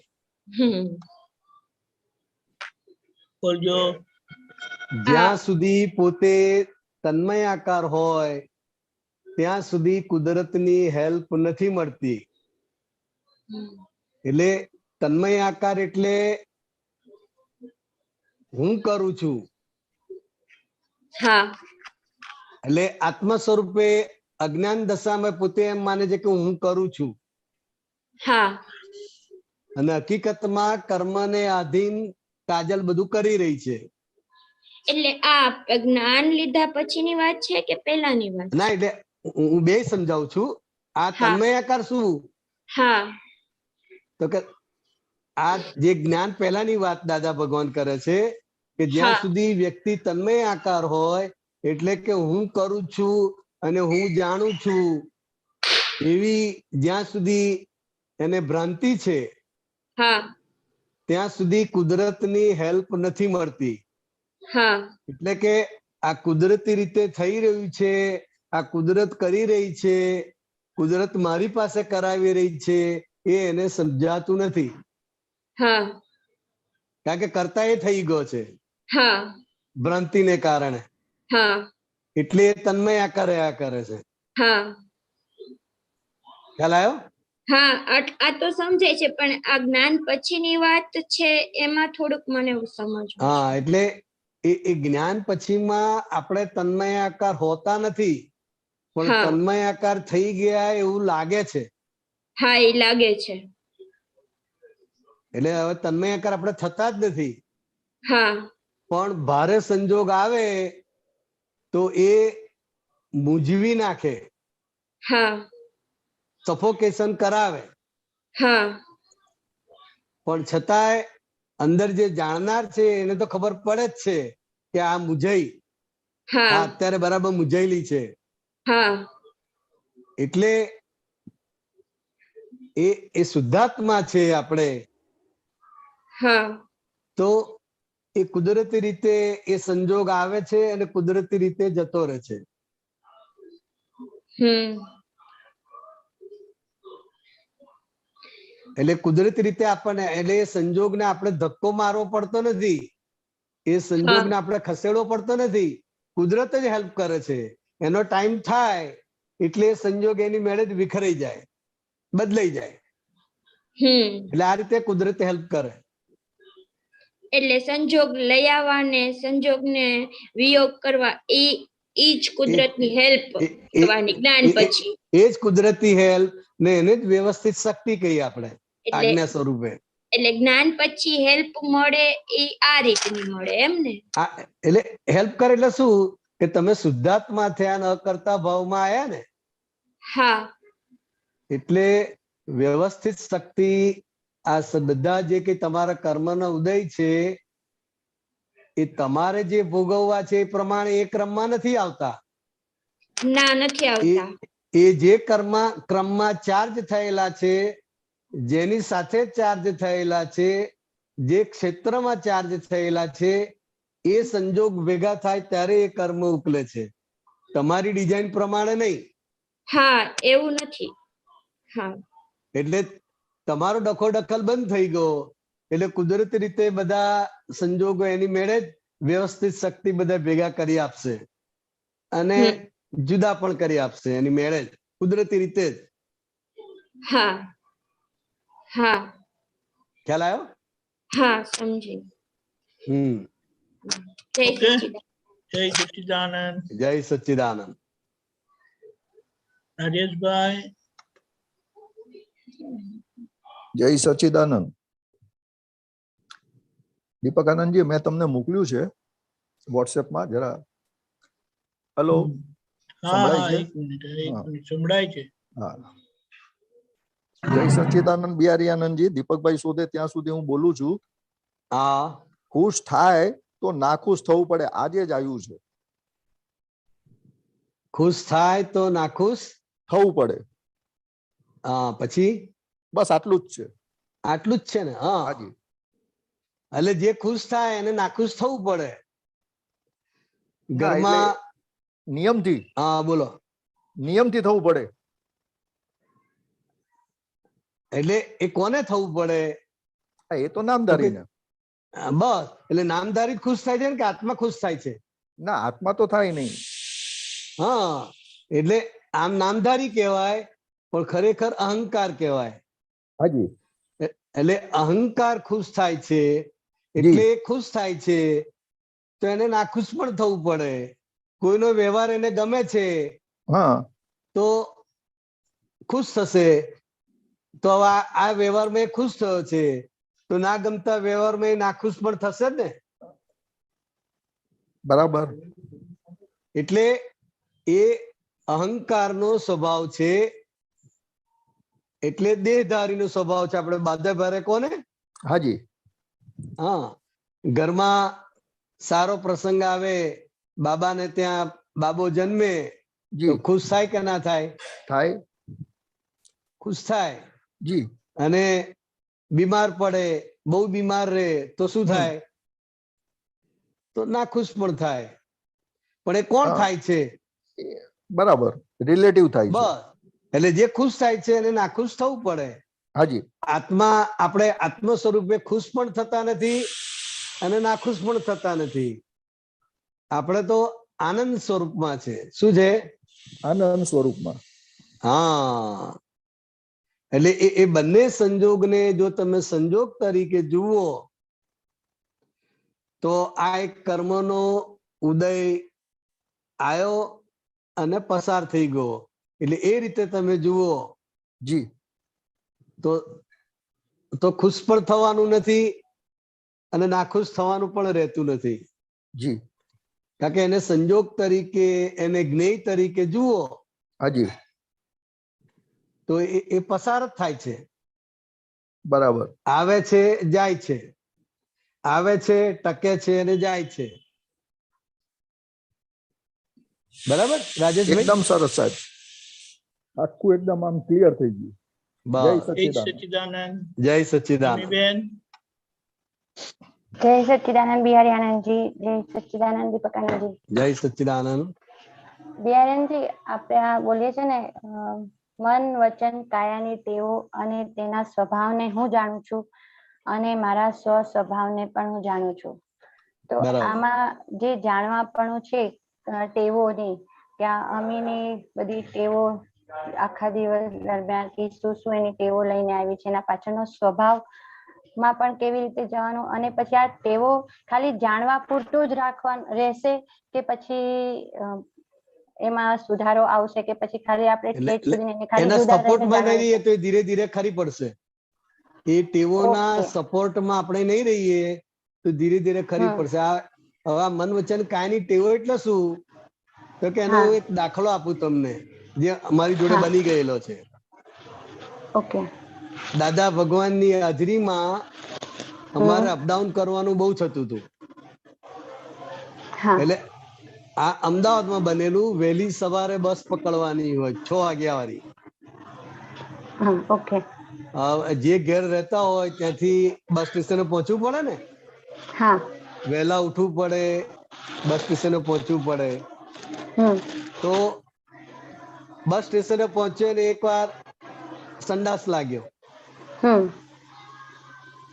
બોલજો.
જ્યાં સુધી પોતે તન્મયાકાર હોય ત્યાં સુધી કુદરતની હેલ્પ નથી મળતી. એટલે તન્મયાકાર એટલે હું કરું છું,
હા
એટલે આત્મ સ્વરૂપે અજ્ઞાન દશામાં પોતે એમ માને છે કે હું કરું છું,
હા
અને હકીકતમાં કર્મને આધીન કાજલ બધું કરી રહી છે.
એટલે આ જ્ઞાન લીધા પછીની વાત છે કે પહેલાની વાત?
ના એટલે હું બે સમજાવું છું. આ
હા
તન્મયાકાર શું?
હા
તો કે આ જે જ્ઞાન પહેલાની વાત દાદા ભગવાન કરે છે કે જ્યાં
હા
સુધી વ્યક્તિ તન્મય આકાર હોય એટલે કે હું કરું છું અને હું જાણું છું એવી જ્યાં સુધી એને ભ્રાંતિ છે
હા
ત્યાં સુધી કુદરતની હેલ્પ નથી મળતી.
હા
એટલે કે આ કુદરતી રીતે થઈ રહ્યું છે, આ કુદરત કરી રહી છે, કુદરત મારી પાસે કરાવી રહી છે એ એને સમજાતું નથી.
હા
કારણ કે કરતા એ થઈ ગયો છે
હા
ભ્રાંતિને કારણે,
હા
એટલે એ તન્મય આકારે આ કરે છે.
હા
ખ્યાલ આવ્યો?
હા આ તો સમજાય છે પણ આ જ્ઞાન પછીની વાત છે એમાં થોડુંક મને સમજવું.
હા એટલે એ જ્ઞાન પછીમાં આપણે તન્મય આકાર હોતા નથી પણ
હા
તન્મય આકાર થઈ ગયા એવું લાગે છે.
હા એ લાગે છે.
એટલે હવે તન્મય આકાર આપણે થતા જ નથી.
હા
પણ ભારે સંજોગ આવે તો એ મૂંઝવી નાખે,
હા
સફોકેશન કરાવે.
હા
પણ છતાંય અંદર જે જાણનાર છે એને તો ખબર પડે જ છે કે આ મૂંઝાઈ,
હા
આ અત્યારે બરાબર મૂંઝાયેલી છે.
હા
એટલે એ શુદ્ધાત્મા છે આપણે,
હા
તો એ કુદરતી રીતે એ સંજોગ આવે છે અને કુદરતી રીતે જતો રહે છે. એટલે કુદરતી રીતે આપણને એટલે એ સંજોગને આપણે ધક્કો મારવો પડતો નથી, એ સંજોગને આપણે ખસેડવો પડતો નથી, કુદરત જ હેલ્પ કરે છે. એનો ટાઈમ થાય એટલે એ સંજોગ એની મેળે જ વિખરાઈ જાય, બદલાઈ જાય. એટલે આ રીતે કુદરત હેલ્પ કરે.
એટલે સંજોગ લઈ આવવા ને સંજોગને વિયોગ કરવા એ જ કુદરતની હેલ્પ કરવાની જ્ઞાન પછી.
એ જ કુદરતી હેલ્પ ને એને જ વ્યવસ્થિત શક્તિ કહીએ આપણે
એટલે
આજ્ઞા સ્વરૂપે.
એટલે જ્ઞાન પછી હેલ્પ મળે એ આ રીતની મળે એમ ને?
એટલે હેલ્પ કરે એટલે શું કે તમે શુદ્ધાત્મા થયા ન કરતા ભાવમાં આયા ને,
હા
એટલે વ્યવસ્થિત શક્તિ આ બધા જે કે તમારા કર્મનો ઉદય છે એ તમારે જે ભોગવવા છે એ પ્રમાણે એ ક્રમમાં નથી આવતા.
ના નથી આવતા.
એ જે ક્રમમાં ચાર્જ થયેલા છે, જેની સાથે ચાર્જ થયેલા છે, જે ક્ષેત્રમાં ચાર્જ થયેલા છે, એ સંજોગ ભેગા થાય ત્યારે એ કર્મ ઉકલે છે, તમારી ડિઝાઇન પ્રમાણે નહીં.
હા એવું નથી. હા
એટલે તમારો ડખોડખલ બંધ થઈ ગયો એટલે કુદરતી રીતે બધા સંજોગો એની મેળે જ વ્યવસ્થિત શક્તિ બધા ભેગા કરી આપશે અને જુદા પણ કરી આપશે એની મેળે જ કુદરતી રીતે જ.
હા હા
ખ્યાલ આવ્યો?
હા સમજી. જય
ઓકે,
સચ્ચિદાનંદ.
જય સચ્ચિદાનંદ.
જય સચ્ચિદાનંદ.
રાજેશભાઈ.
જય સચ્ચિદાનંદ. દીપકાનંદજી, મેં તમને મોકલ્યું છે વોટ્સએપમાં, જરા. હેલો, સંભળાય છે?
એક મિનિટ સંભળાય છે.
હા. જય સચ્ચિદાનંદ બિહારીઆનંદજી. દીપકભાઈ શોધે ત્યાં સુધી હું બોલું છું.
હા.
ખુશ થાય તો નાખુશ થવું પડે, આજે જ આવ્યું છે.
ખુશ થાય તો નાખુશ
થવું પડે.
હા, પછી
બસ આટલું જ છે.
આટલું જ છે ને? હા,
હાજી.
એટલે જે ખુશ થાય એને નાખુશ થવું પડે.
ના,
ઘરમાં
એટલે નિયમથી.
હા બોલો.
નિયમથી થવું પડે.
એટલે એ કોને થવું પડે?
એ તો નામધારીને.
બસ, એટલે નામધારી ખુશ થાય છે ને કે આત્મા ખુશ થાય છે?
ના, આત્મા તો થાય નહીં.
હા, એટલે આમ નામધારી કહેવાય પણ ખરેખર અહંકાર કહેવાય.
હાજી.
એટલે અહંકાર ખુશ થાય છે એટલે એ ખુશ થાય છે તો એને નાખુશ પણ થવું પડે. કોઈનો વ્યવહાર એને ગમે છે તો ખુશ થશે, તો આ વ્યવહારમાં એ ખુશ થયો છે, તો ના ગમતા વ્યવહારમાં એ નાખુશ પણ થશે ને.
બરાબર.
એટલે એ અહંકારનો સ્વભાવ છે, એટલે દેહધારીનો સ્વભાવ છે. આપણે બાધા ભારે કોને?
હાજી.
હા, ઘરમાં સારો પ્રસંગ આવે, બાબાને ત્યાં બાબો જન્મે તો ખુશ થાય કે ના થાય?
થાય.
ખુશ થાય.
જી.
અને બીમાર પડે, બહુ બીમાર રહે તો શું થાય? તો નાખુશ પણ થાય. પણ એ કોણ થાય છે?
બરાબર, રિલેટિવ થાય છે.
બસ, એટલે જે ખુશ થાય છે એને નાખુશ થવું પડે.
હાજી.
આત્મા, આપણે આત્મ સ્વરૂપે ખુશ પણ થતા નથી અને નાખુશ પણ થતા નથી. આપણે તો આનંદ સ્વરૂપમાં છે. શું છે?
આનંદ સ્વરૂપમાં.
હા, એટલે એ બંને સંજોગને જો તમે સંજોગ તરીકે જુઓ તો આ એક કર્મનો ઉદય આવ્યો અને પસાર થઈ ગયો, એટલે એ રીતે તમે જુઓ
જી,
તો ખુશ પણ થવાનું નથી અને નાખુશ થવાનું પણ રહેતું નથી.
જી.
કારણ કે એને સંજોગ તરીકે, એને જ્ઞેય તરીકે જુઓ
હાજી,
તો એ પસાર જ થાય છે.
બરાબર.
આવે છે, જાય છે, આવે છે, ટકે છે અને જાય છે. બરાબર રાજેશભાઈ?
એકદમ સરસ સાહેબ, આખું એકદમ આમ ક્લિયર થઈ ગયું. જય
સચ્ચિદાનંદ.
જય સચ્ચિદાનંદ.
જય સચ્ચિદાનંદ બિહારી આનંદજી. જય સચ્ચિદાનંદ દીપકાનંદજી.
જય સચ્ચિદાનંદ.
બિહારીજી, આપણે આ બોલીએ છે ને, મન વચન કાયાની ટેવો અને તેના સ્વભાવને હું જાણું છું અને મારા સ્વ સ્વભાવને પણ હું જાણું છું. તો આમાં જે જાણવાપણું છે ટેવોની, ત્યાં અમીની બધી ટેવો આખા દિવસ દરમિયાન કે શું એની ટેવો લઈને આવી છે, એના પાછળનો સ્વભાવ માં પણ કેવી રીતે જવાનું, અને પછી આ ટેવો ખાલી જાણવા પૂરતું જ રાખવાનું રહેશે કે પછી એમાં સુધારો આવશે, કે પછી ખાલી આપણે
એના સપોર્ટમાં નહીં રહીએ તો ધીરે ધીરે ખરી પડશે. એ ટેવોના સપોર્ટમાં આપણે નહીં રહીએ તો ધીરે ધીરે ખરી પડશે. હવે મન વચન કાયની ટેવો એટલે શું? તો કે એનો એક દાખલો આપું તમને, જે અમારી જોડે બની ગયેલો છે.
ઓકે.
દાદા ભગવાનની હાજરીમાં અમારે અપડાઉન કરવાનું બહુ થતું હતું.
હા
એટલે આ અમદાવાદમાં બનેલું. વહેલી સવારે બસ પકડવાની હોય 6 વાગ્યા વાળી.
હા ઓકે
જે ઘેર રહેતા હોય ત્યાંથી બસ સ્ટેશને પહોંચવું પડે ને,
હા
વહેલા ઉઠવું પડે, બસ સ્ટેશને પહોંચવું પડે. તો બસ સ્ટેશને પહોંચ્યો ને એકવાર સંડાસ લાગ્યો.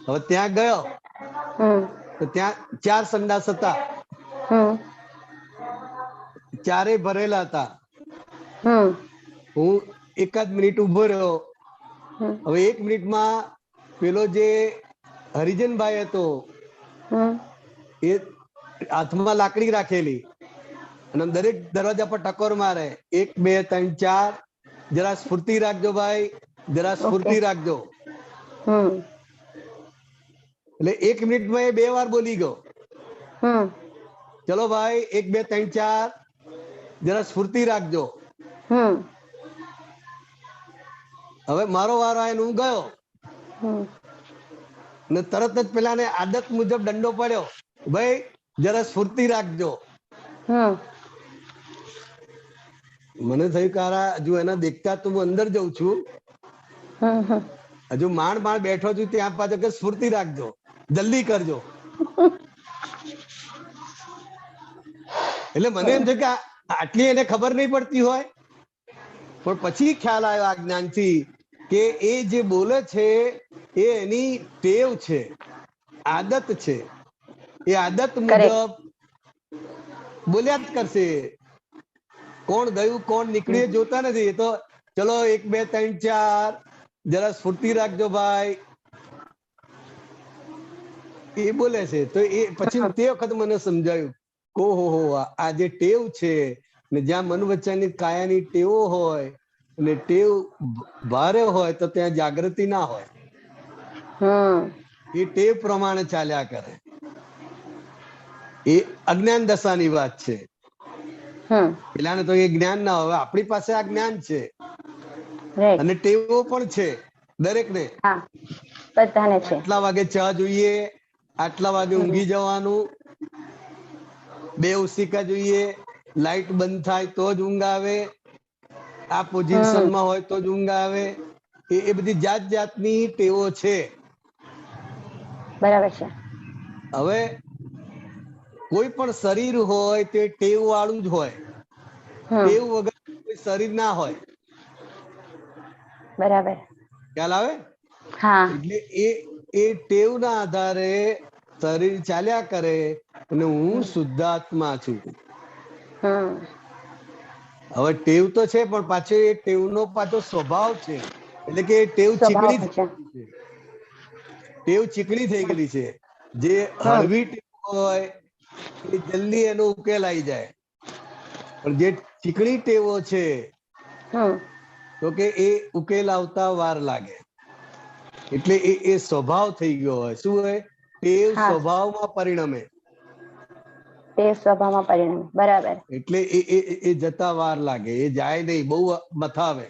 હવે ત્યાં ગયો તો ત્યાં 4 સંડાસ હતા, ચારે ભરેલા હતા. હું એકાદ મિનિટ ઉભો રહ્યો. હવે 1 મિનિટમાં પેલો જે હરિજનભાઈ હતો એ હાથમાં લાકડી રાખેલી અને દરેક દરવાજા પર ટકોર મારે, 1 2 3 4, જરા સ્ફૂર્તિ રાખજો ભાઈ, જરા સ્ફૂર્તિ રાખજો. એટલે 1 મિનિટમાં એ 2 વાર બોલી ગયો, ચલો ભાઈ 1 2 3 4, જરા સ્ફૂર્તિ રાખજો. હવે મારો વારો આવીને હું ગયો ને તરત જ પેલાને આદત મુજબ દંડો પડ્યો, ભાઈ જરા સ્ફૂર્તિ રાખજો. મને થયું કે હજુ એના દેખતા તો હું અંદર જઉં છું, હજુ માંડ બેઠો છું, ત્યાં પાછો કે સ્ફૂર્તિ રાખજો, જલ્દી કરજો. એટલે મને એમ છે કે આટલી એને ખબર નહીં પડતી હોય, પણ પછી ખ્યાલ આવ્યો આ જ્ઞાનથી કે એ જે બોલે છે એ એની ટેવ છે, આદત છે. એ આદત મુજબ બોલ્યા જ કરશે. કોણ ગયું કોણ નીકળ્યું જોતા નથી. એ તો ચલો 1 2 3 4, જરા સ્ફૂર્તિ રાખજો ભાઈ, એ બોલે છે. તો એ પછી તે વખત મને સમજાયું કે ઓહો આ જે ટેવ છે ને, જ્યાં મન વચનની કાયાની ટેવો હોય અને ટેવ ભારે હોય તો ત્યાં જાગૃતિ ના હોય. એ ટેવ પ્રમાણે ચાલ્યા કરે. એ અજ્ઞાન દશાની વાત છે. પેલાને તો એ જ્ઞાન ના હોય. આપણી પાસે આ જ્ઞાન છે અને ટેવો પણ છે દરેકને. આટલા વાગે ચા જોઈએ, આટલા વાગે ઊંઘી જવાનું, 2 ઉસિકા જોઈએ, લાઈટ બંધ થાય તો જ ઊંઘ આવે, આ પોઝિશનમાં હોય તો જ ઊંઘ આવે. એ બધી જાત જાતની ટેવો છે.
બરાબર છે.
હવે કોઈ પણ શરીર હોય તે ટેવ વાળું જ હોય, ટેવ વગર કોઈ શરીર ના હોય.
બરાબર
ખ્યાલ આવે? એટલે એ ટેવ ના આધારે શરીર ચાલ્યા કરે અને હું શુદ્ધાત્મા છું. હવે ટેવ તો છે પણ પાછો એ ટેવનો પાછો સ્વભાવ છે. એટલે કે ટેવ ચીકણી થઈ ગયેલી છે. જે હળવી ટેવ હોય એ જલ્દી એનો ઉકેલ આવી જાય, પણ જે ચીકણી ટેવો છે તો કે એ ઉકેલ આવતા વાર લાગે. એટલે એ સ્વભાવ થઈ ગયો હોય. શું હોય? ટેવ સ્વભાવમાં પરિણમે.
બરાબર.
એટલે એ જતા વાર લાગે, એ જાય નહીં, બહુ મથાવે.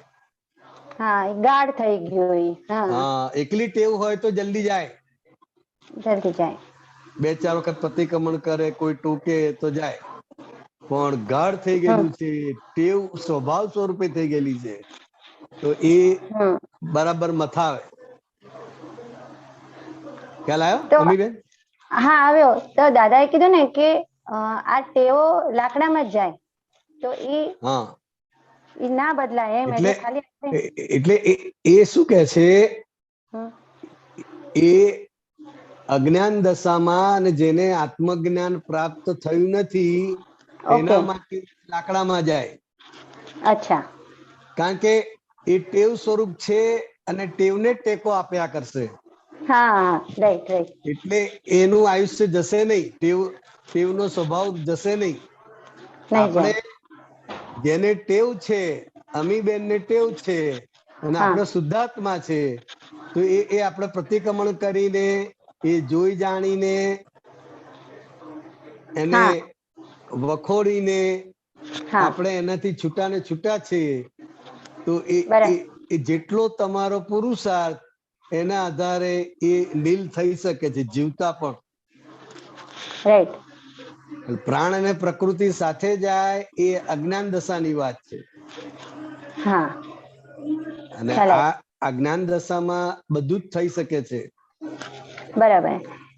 ગાઢ થઈ ગયું.
હા, એકલી ટેવ હોય તો જલ્દી જાય, 2-4 વખત પ્રતિક્રમણ કરે, કોઈ ટોકે તો જાય. પણ ગાઢ થઈ ગયેલું છે, ટેવ સ્વભાવ સ્વરૂપે થઈ ગયેલી છે, તો એ બરાબર મથાવે. ખ્યાલ આવ્યો અમીબેન?
હા આવ્યો. તો દાદાએ કીધું ને કે આ ટેવો લાકડામાં જ જાય, તો એ ના બદલાય એમ.
એટલે એ શું કે છે, એ અજ્ઞાન દશામાં અને જેને આત્મજ્ઞાન પ્રાપ્ત થયું નથી એના માટે લાકડામાં જાય.
અચ્છા.
કારણ કે એ ટેવ સ્વરૂપ છે અને ટેવને ટેકો આપ્યા કરશે. એટલે એનું આયુષ્ય જશે નહીં, ટેવનો સ્વભાવ જશે નહીં. આપણે જેને ટેવ છે, અમીબેન ને ટેવ છે અને આપણે શુદ્ધાત્મા છે, તો એ આપણે પ્રતિક્રમણ કરીને, એ જોઈ જાણીને, એને વખોડીને આપણે એનાથી છૂટા ને છૂટા છીએ. તો એ જેટલો તમારો પુરુષાર્થ એના આધારે એ નીલ થઈ શકે છે, જીવતા પણ. પ્રાણ અને પ્રકૃતિ સાથે જાય એ અજ્ઞાન દશાની વાત છે.
હા
અને
ખ્યાલ
આ અજ્ઞાન દશામાં બધું જ થઈ શકે છે.
બરાબર.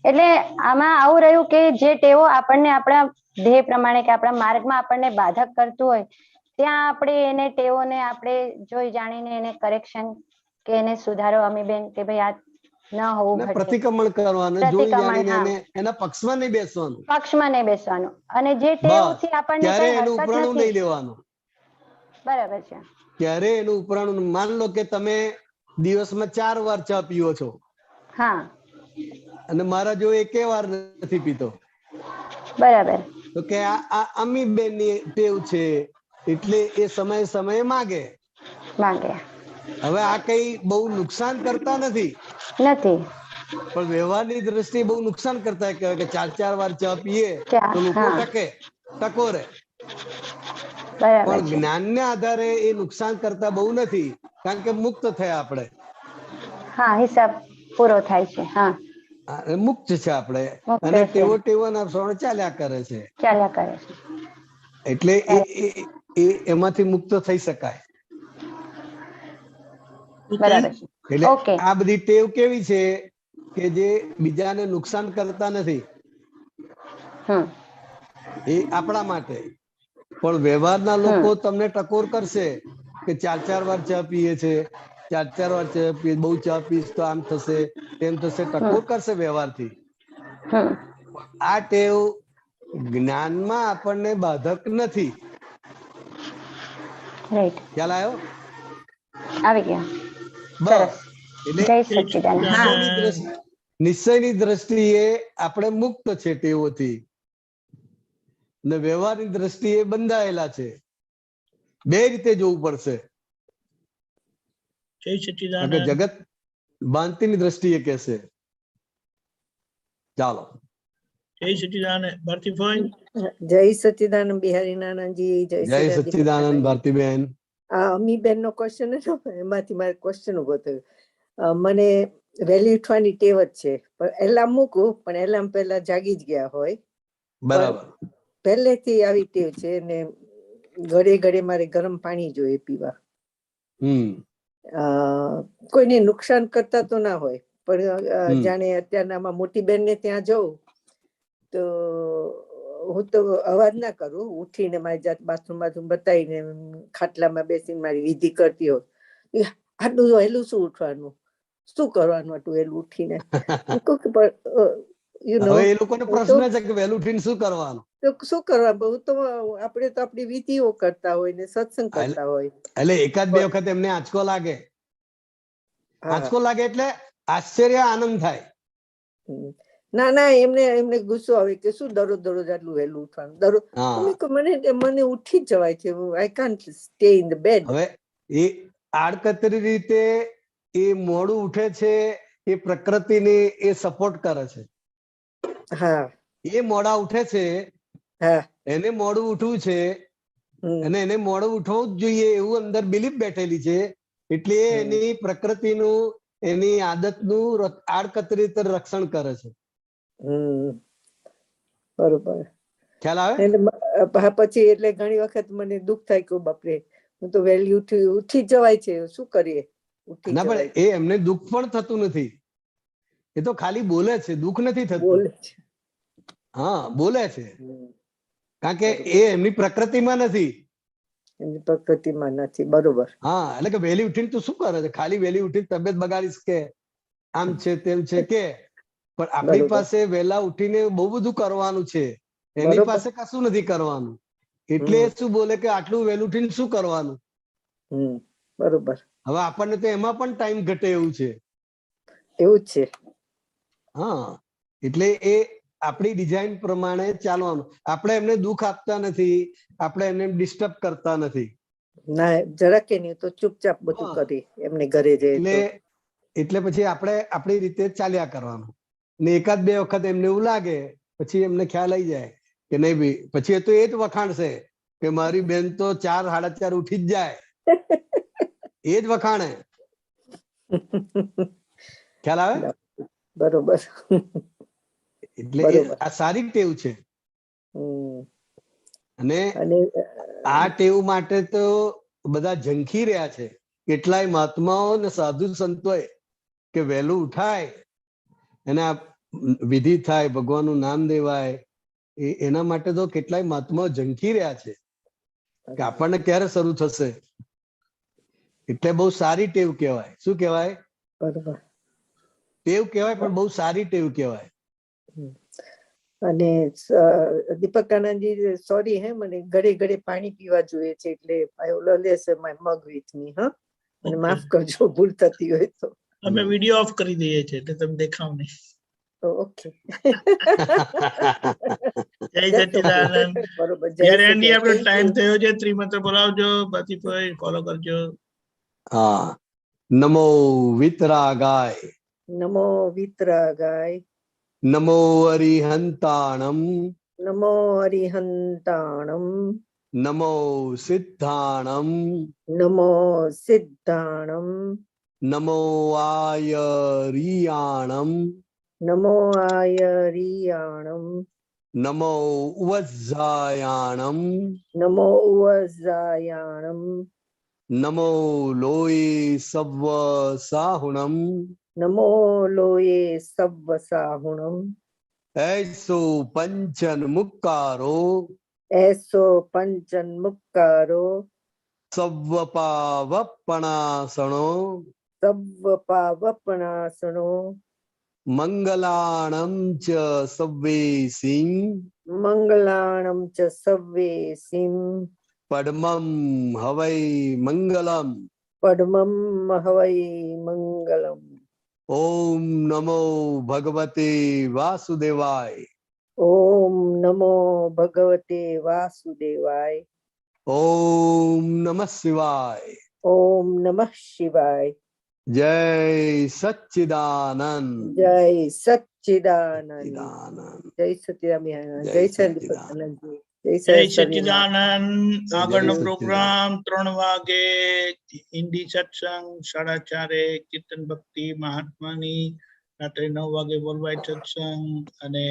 એટલે આમાં આવું રહ્યું કે જે ટેવો આપણને આપણા ધ્યેય પ્રમાણે કે આપણા માર્ગમાં આપણને બાધક કરતું હોય ત્યાં આપણે એને ટેવોને આપણે જોઈ જાણીને એને કરેક્શન કે એને સુધારો અમીબેન કે ભાઈ આ ન હોવું
અને
ઘટે.
પ્રતિક્રમણ કરવાનું, જોઈ
પ્રતિક્રમણ,
જાણીને
હા.
એને એના પક્ષમાં નહીં બેસવાનું.
પક્ષમાં નહીં બેસવાનું અને જે
બસ
ટેવથી આપણને
ક્યારે
કઈ
એનું
હરકત
ઉપરાણું
નથી.
નહીં લેવાનું.
બરાબર છે.
ક્યારે એનું ઉપરાણું, માન લો કે તમે દિવસમાં 4 વાર ચા પીવો છો
હા
અને મારા જો એકે વાર નથી પીતો,
બરાબર.
તો કે આ અમીબેન ની ટેવ છે એટલે એ સમયે સમયે માગે. હવે આ કઈ બહુ નુકસાન કરતા નથી, પણ વ્યવહારની દ્રષ્ટિએ બહુ નુકસાન કરતા કહેવાય કે 4 વાર ચા પીએ તો લોકો ટકો રહે. પણ જ્ઞાનના આધારે એ નુકસાન કરતા બહુ નથી, કારણ કે મુક્ત થયા આપણે.
હા, હિસાબ પૂરો થાય છે. હા,
મુક્ત છે આપણે અને ટેવોના પ્રમાણે ચાલ્યા કરે છે. એટલે એમાંથી મુક્ત થઈ શકાય. એટલે આ બધી ટેવ કેવી છે કે જે બીજાને નુકસાન કરતા નથી, એ આપણા માટે. પણ વ્યવહારના લોકો તમને ટકોર કરશે કે 4 વાર ચા પીએ છે, 4 વાર ચા પીએ, બહુ ચા પીશ તો આમ થશે તેમ થશે, ટકોર કરશે વ્યવહારથી. આ ટેવ જ્ઞાનમાં આપણને બાધક નથી. ખ્યાલ આવ્યો?
આવી ગયા.
બસ એટલે નિશ્ચયની દ્રષ્ટિએ આપણે મુક્ત છે ટેવોથી ને વ્યવહારની દ્રષ્ટિએ બંધાયેલા છે. બે રીતે જોવું પડશે. જગત ભાંતિની દ્રષ્ટિએ કહેશે. ચાલો,
જય સચ્ચિદાનંદ ભારતીભાઈ.
જય સચ્ચિદાનંદ બિહારી નાનાજી.
જય સચ્ચિદાનંદ ભારતીબેન.
અમીબેન નો ક્વેશ્ચન હતો, એમાંથી મારે ક્વેશ્ચન ઉભો થયો. મને વહેલી ઉઠવાની ટેવ જ છે, પણ એલાર્મ મૂકું પણ એલાર્મ પહેલા જાગી જ ગયા હોય.
બરાબર.
પહેલેથી આવી ટેવ છે ને ઘડે ઘડે મારે ગરમ પાણી જોઈએ પીવા. કોઈને નુકસાન કરતા તો ના હોય, પણ જાણે અત્યારના મોટી બેન ને ત્યાં જઉં તો હું તો અવાજ ના કરું, ઉઠીને મારી જાત બાથરૂમ બતાવીને ખાટલામાં બેસીને મારી વિધિ કરતી હોય. આટલું વહેલું શું ઉઠવાનું, શું કરવાનું આટલું વહેલું ઉઠીને?
હવે એ લોકોનો પ્રશ્ન છે કે વહેલું ઉઠીને શું કરવાનું?
તો શું કરવા, બહુ તો આપણે તો આપણી વિધિઓ કરતા હોય ને સત્સંગ કરતા હોય.
એટલે એકાદ બે વખત એમને આંચકો લાગે, આંચકો લાગે એટલે આશ્ચર્ય આનંદ થાય.
ના ના, એમને ગુસ્સો આવે કે શું દરરોજ આટલું વહેલું ઉઠવાનું. દરરોજ મને ઉઠી જ જવાય છે, I can't stay in the bed.
હવે એ આડકતરી રીતે એ મોડું ઉઠે છે, એ પ્રકૃતિને એ સપોર્ટ કરે છે.
હા,
એ મોડા ઉઠે છે, એને મોડું ઉઠવું છે અને એને મોડું ઉઠવું જ જોઈએ એવું અંદર બિલીફ બેઠેલી છે, એટલે એની પ્રકૃતિનું એની આદતનું આડકતરી રીતે રક્ષણ કરે છે.
બરોબર.
ખ્યાલ આવે?
પછી એટલે ઘણી વખત મને દુઃખ થાય કે બાપરે, હું તો વહેલી ઉઠી જવાય છે, શું કરીએ?
ના, પણ એ એમને દુઃખ પણ થતું નથી, એ તો ખાલી બોલે છે, દુઃખ નથી થતું. હા, બોલે છે, કારણ કે એ એમની પ્રકૃતિમાં નથી.
એમની પ્રકૃતિમાં નથી. બરોબર.
હા, એટલે કે વહેલી ઉઠીને તું શું કરે છે? ખાલી વહેલી ઉઠીને તબિયત બગાડીશ કે આમ છે તેમ છે કે, પણ આપણી પાસે વહેલા ઉઠીને બહુ બધું કરવાનું છે, એની પાસે કશું નથી કરવાનું. એટલે શું બોલે કે આટલું વહેલું ઉઠીને શું કરવાનું?
બરોબર.
હવે આપણને તો એમાં પણ ટાઈમ ઘટે એવું છે.
એવું જ છે.
હા, એટલે એ આપણી ડિઝાઇન પ્રમાણે ચાલવાનું. આપણે એમને દુઃખ આપતા નથી, આપણે એમને ડિસ્ટર્બ કરતા નથી.
ના, જરાકે નહીં, તો ચૂપચાપ બધું કરી એમને ઘરે જઈએ.
એટલે પછી આપણે આપણી રીતે ચાલ્યા કરવાનું. ને એકાદ બે વખત એમને એવું લાગે, પછી એમને ખ્યાલ આવી જાય કે નહીં ભાઈ, પછી એ તો એ જ વખાણશે કે મારી બેન તો 4, 4:30 ઉઠી જ જાય, એ જ વખાણે. ખ્યાલ આવે?
બરોબર.
એટલે આ સારી ટેવ છે. અને
અને
આ ટેવ માટે તો બધા ઝંખી રહ્યા છે. કેટલાય મહાત્માઓ ને સાધુ સંતોએ કે વહેલું ઉઠાય અને આ વિધિ થાય, ભગવાનનું નામ દેવાય, એના માટે તો કેટલાય મહાત્માઓ ઝંખી રહ્યા છે કે આપણને ક્યારે શરૂ થશે. એટલે બહુ સારી ટેવ કહેવાય. શું કહેવાય?
બરોબર,
ટેવ કહેવાય, પણ બહુ સારી ટેવ કહેવાય.
અને દીપકાનંદજી સોરી હે, મને ઘડે ઘડે પાણી પીવા જોઈએ છે, એટલે I will always have my mug with me. હા, અને માફ કરજો ભૂલ થતી હોય તો.
અમે વિડિયો ઓફ કરી દઈએ છીએ એટલે તમે દેખાવ નહીં.
ઓકે.
જય સચ્ચિદાનંદ.
બરોબર.
જ્યારે એન્ડી આપણો ટાઈમ થયો છે, ત્રિમંત્ર બોલાવજો, બાકી ફોલો કરજો.
હા. નમો વિતરાગાય,
નમો વિતરાગાય,
નમો અરિહંતાણમ,
નમો અરિહંતાણમ,
નમો સિદ્ધાણમ,
નમો સિદ્ધાણમ,
નમો આયરિયાણમ,
નમો આયરિયાણમ,
નમો ઉવજ્જાયાણમ,
નમો ઉવજ્જાયાણમ,
નમો લોય સવ્વ સાહુણમ,
નમો લોયે સવ્વ સાહુણમ,
એસો પંચન મુક્કારો,
એસો પંચન મુક્કારો,
સવ્વ પાવપણાસણો,
સવ્વ પાવપણાસણો,
મંગલાણમ ચ સવ્વે સિંહ,
મંગલાણમ ચ સવ્વે સિંહ,
પડમમ હવૈ મંગલમ,
પડમમ હવૈ મંગલમ.
ઓમ નમો ભગવતે વાસુદેવાય,
ઓમ નમો ભગવતે વાસુદેવાય,
ઓમ નમઃ શિવાય,
ઓમ નમઃ શિવાય.
જય સચ્ચિદાનંદ,
જય સચ્ચિદાનંદ, જય સચ્ચિદાનંદ, જય સચ્ચિદાનંદ,
જય સચ્ચિદાનંદ. આગળનો પ્રોગ્રામ 3 વાગે હિન્દી સત્સંગ, 4:30 કીર્તન ભક્તિ મહાત્માની, રાત્રે 9 વાગે વર્લ્ડવાઇડ સત્સંગ અને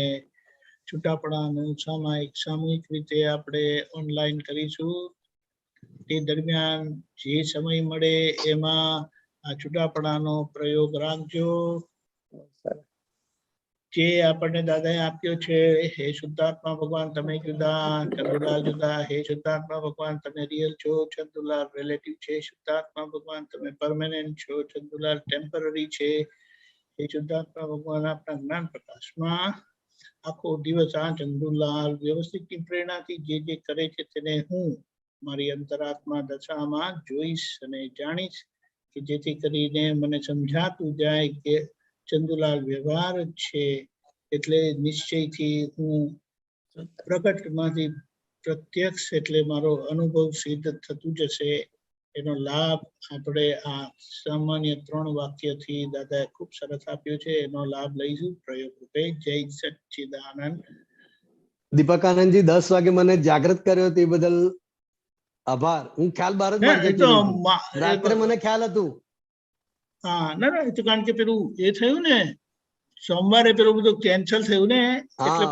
છૂટાપડાનું સામૂહિક રીતે આપણે ઓનલાઈન કરીશું. તે દરમિયાન જે સમય મળે એમાં આ છૂટાપડાનો પ્રયોગ રાખજો. જે આપણને દાદાએ આપ્યો છે, હે શુદ્ધાત્મા ભગવાન તમે જુદા, ચંદુલાલ જુદા. હે શુદ્ધાત્મા ભગવાન તમે રિયલ છો, ચંદુલાલ રિલેટિવ છે. શુદ્ધાત્મા ભગવાન તમે પરમેનન્ટ છો, ચંદુલાલ ટેમ્પરરી છે. હે શુદ્ધાત્મા ભગવાન આપના જ્ઞાન પ્રકાશમાં આખો દિવસ આ ચંદુલાલ વ્યવસ્થિતની પ્રેરણાથી જે જે કરે છે તેને હું મારી અંતરાત્મા દશામાં જોઈશ અને જાણીશ, કે જેથી કરીને મને સમજાતું જાય કે ચંદુલાલ વ્યવહાર છે, એટલે નિશ્ચયથી હું પ્રગટમાંથી પ્રત્યક્ષ એટલે મારો અનુભવ સિદ્ધ થતું જશે. એનો લાભ આપણે આ સામાન્ય 3 વાક્યથી દાદાએ ખૂબ સરસ આપ્યો છે, એનો લાભ લઈશું પ્રયોગ રૂપે. જય સચ્ચિદાનંદ.
દીપકાનંદજી 10 વાગે મને જાગૃત કર્યો તે બદલ આભાર. હું ખ્યાલ બહાર જ રાત્રે મને ખ્યાલ હતું.
હા, ના, એ તો કારણ કે પેલું એ થયું ને સોમવારે, પેલું બધું કેન્સલ થયું ને એટલે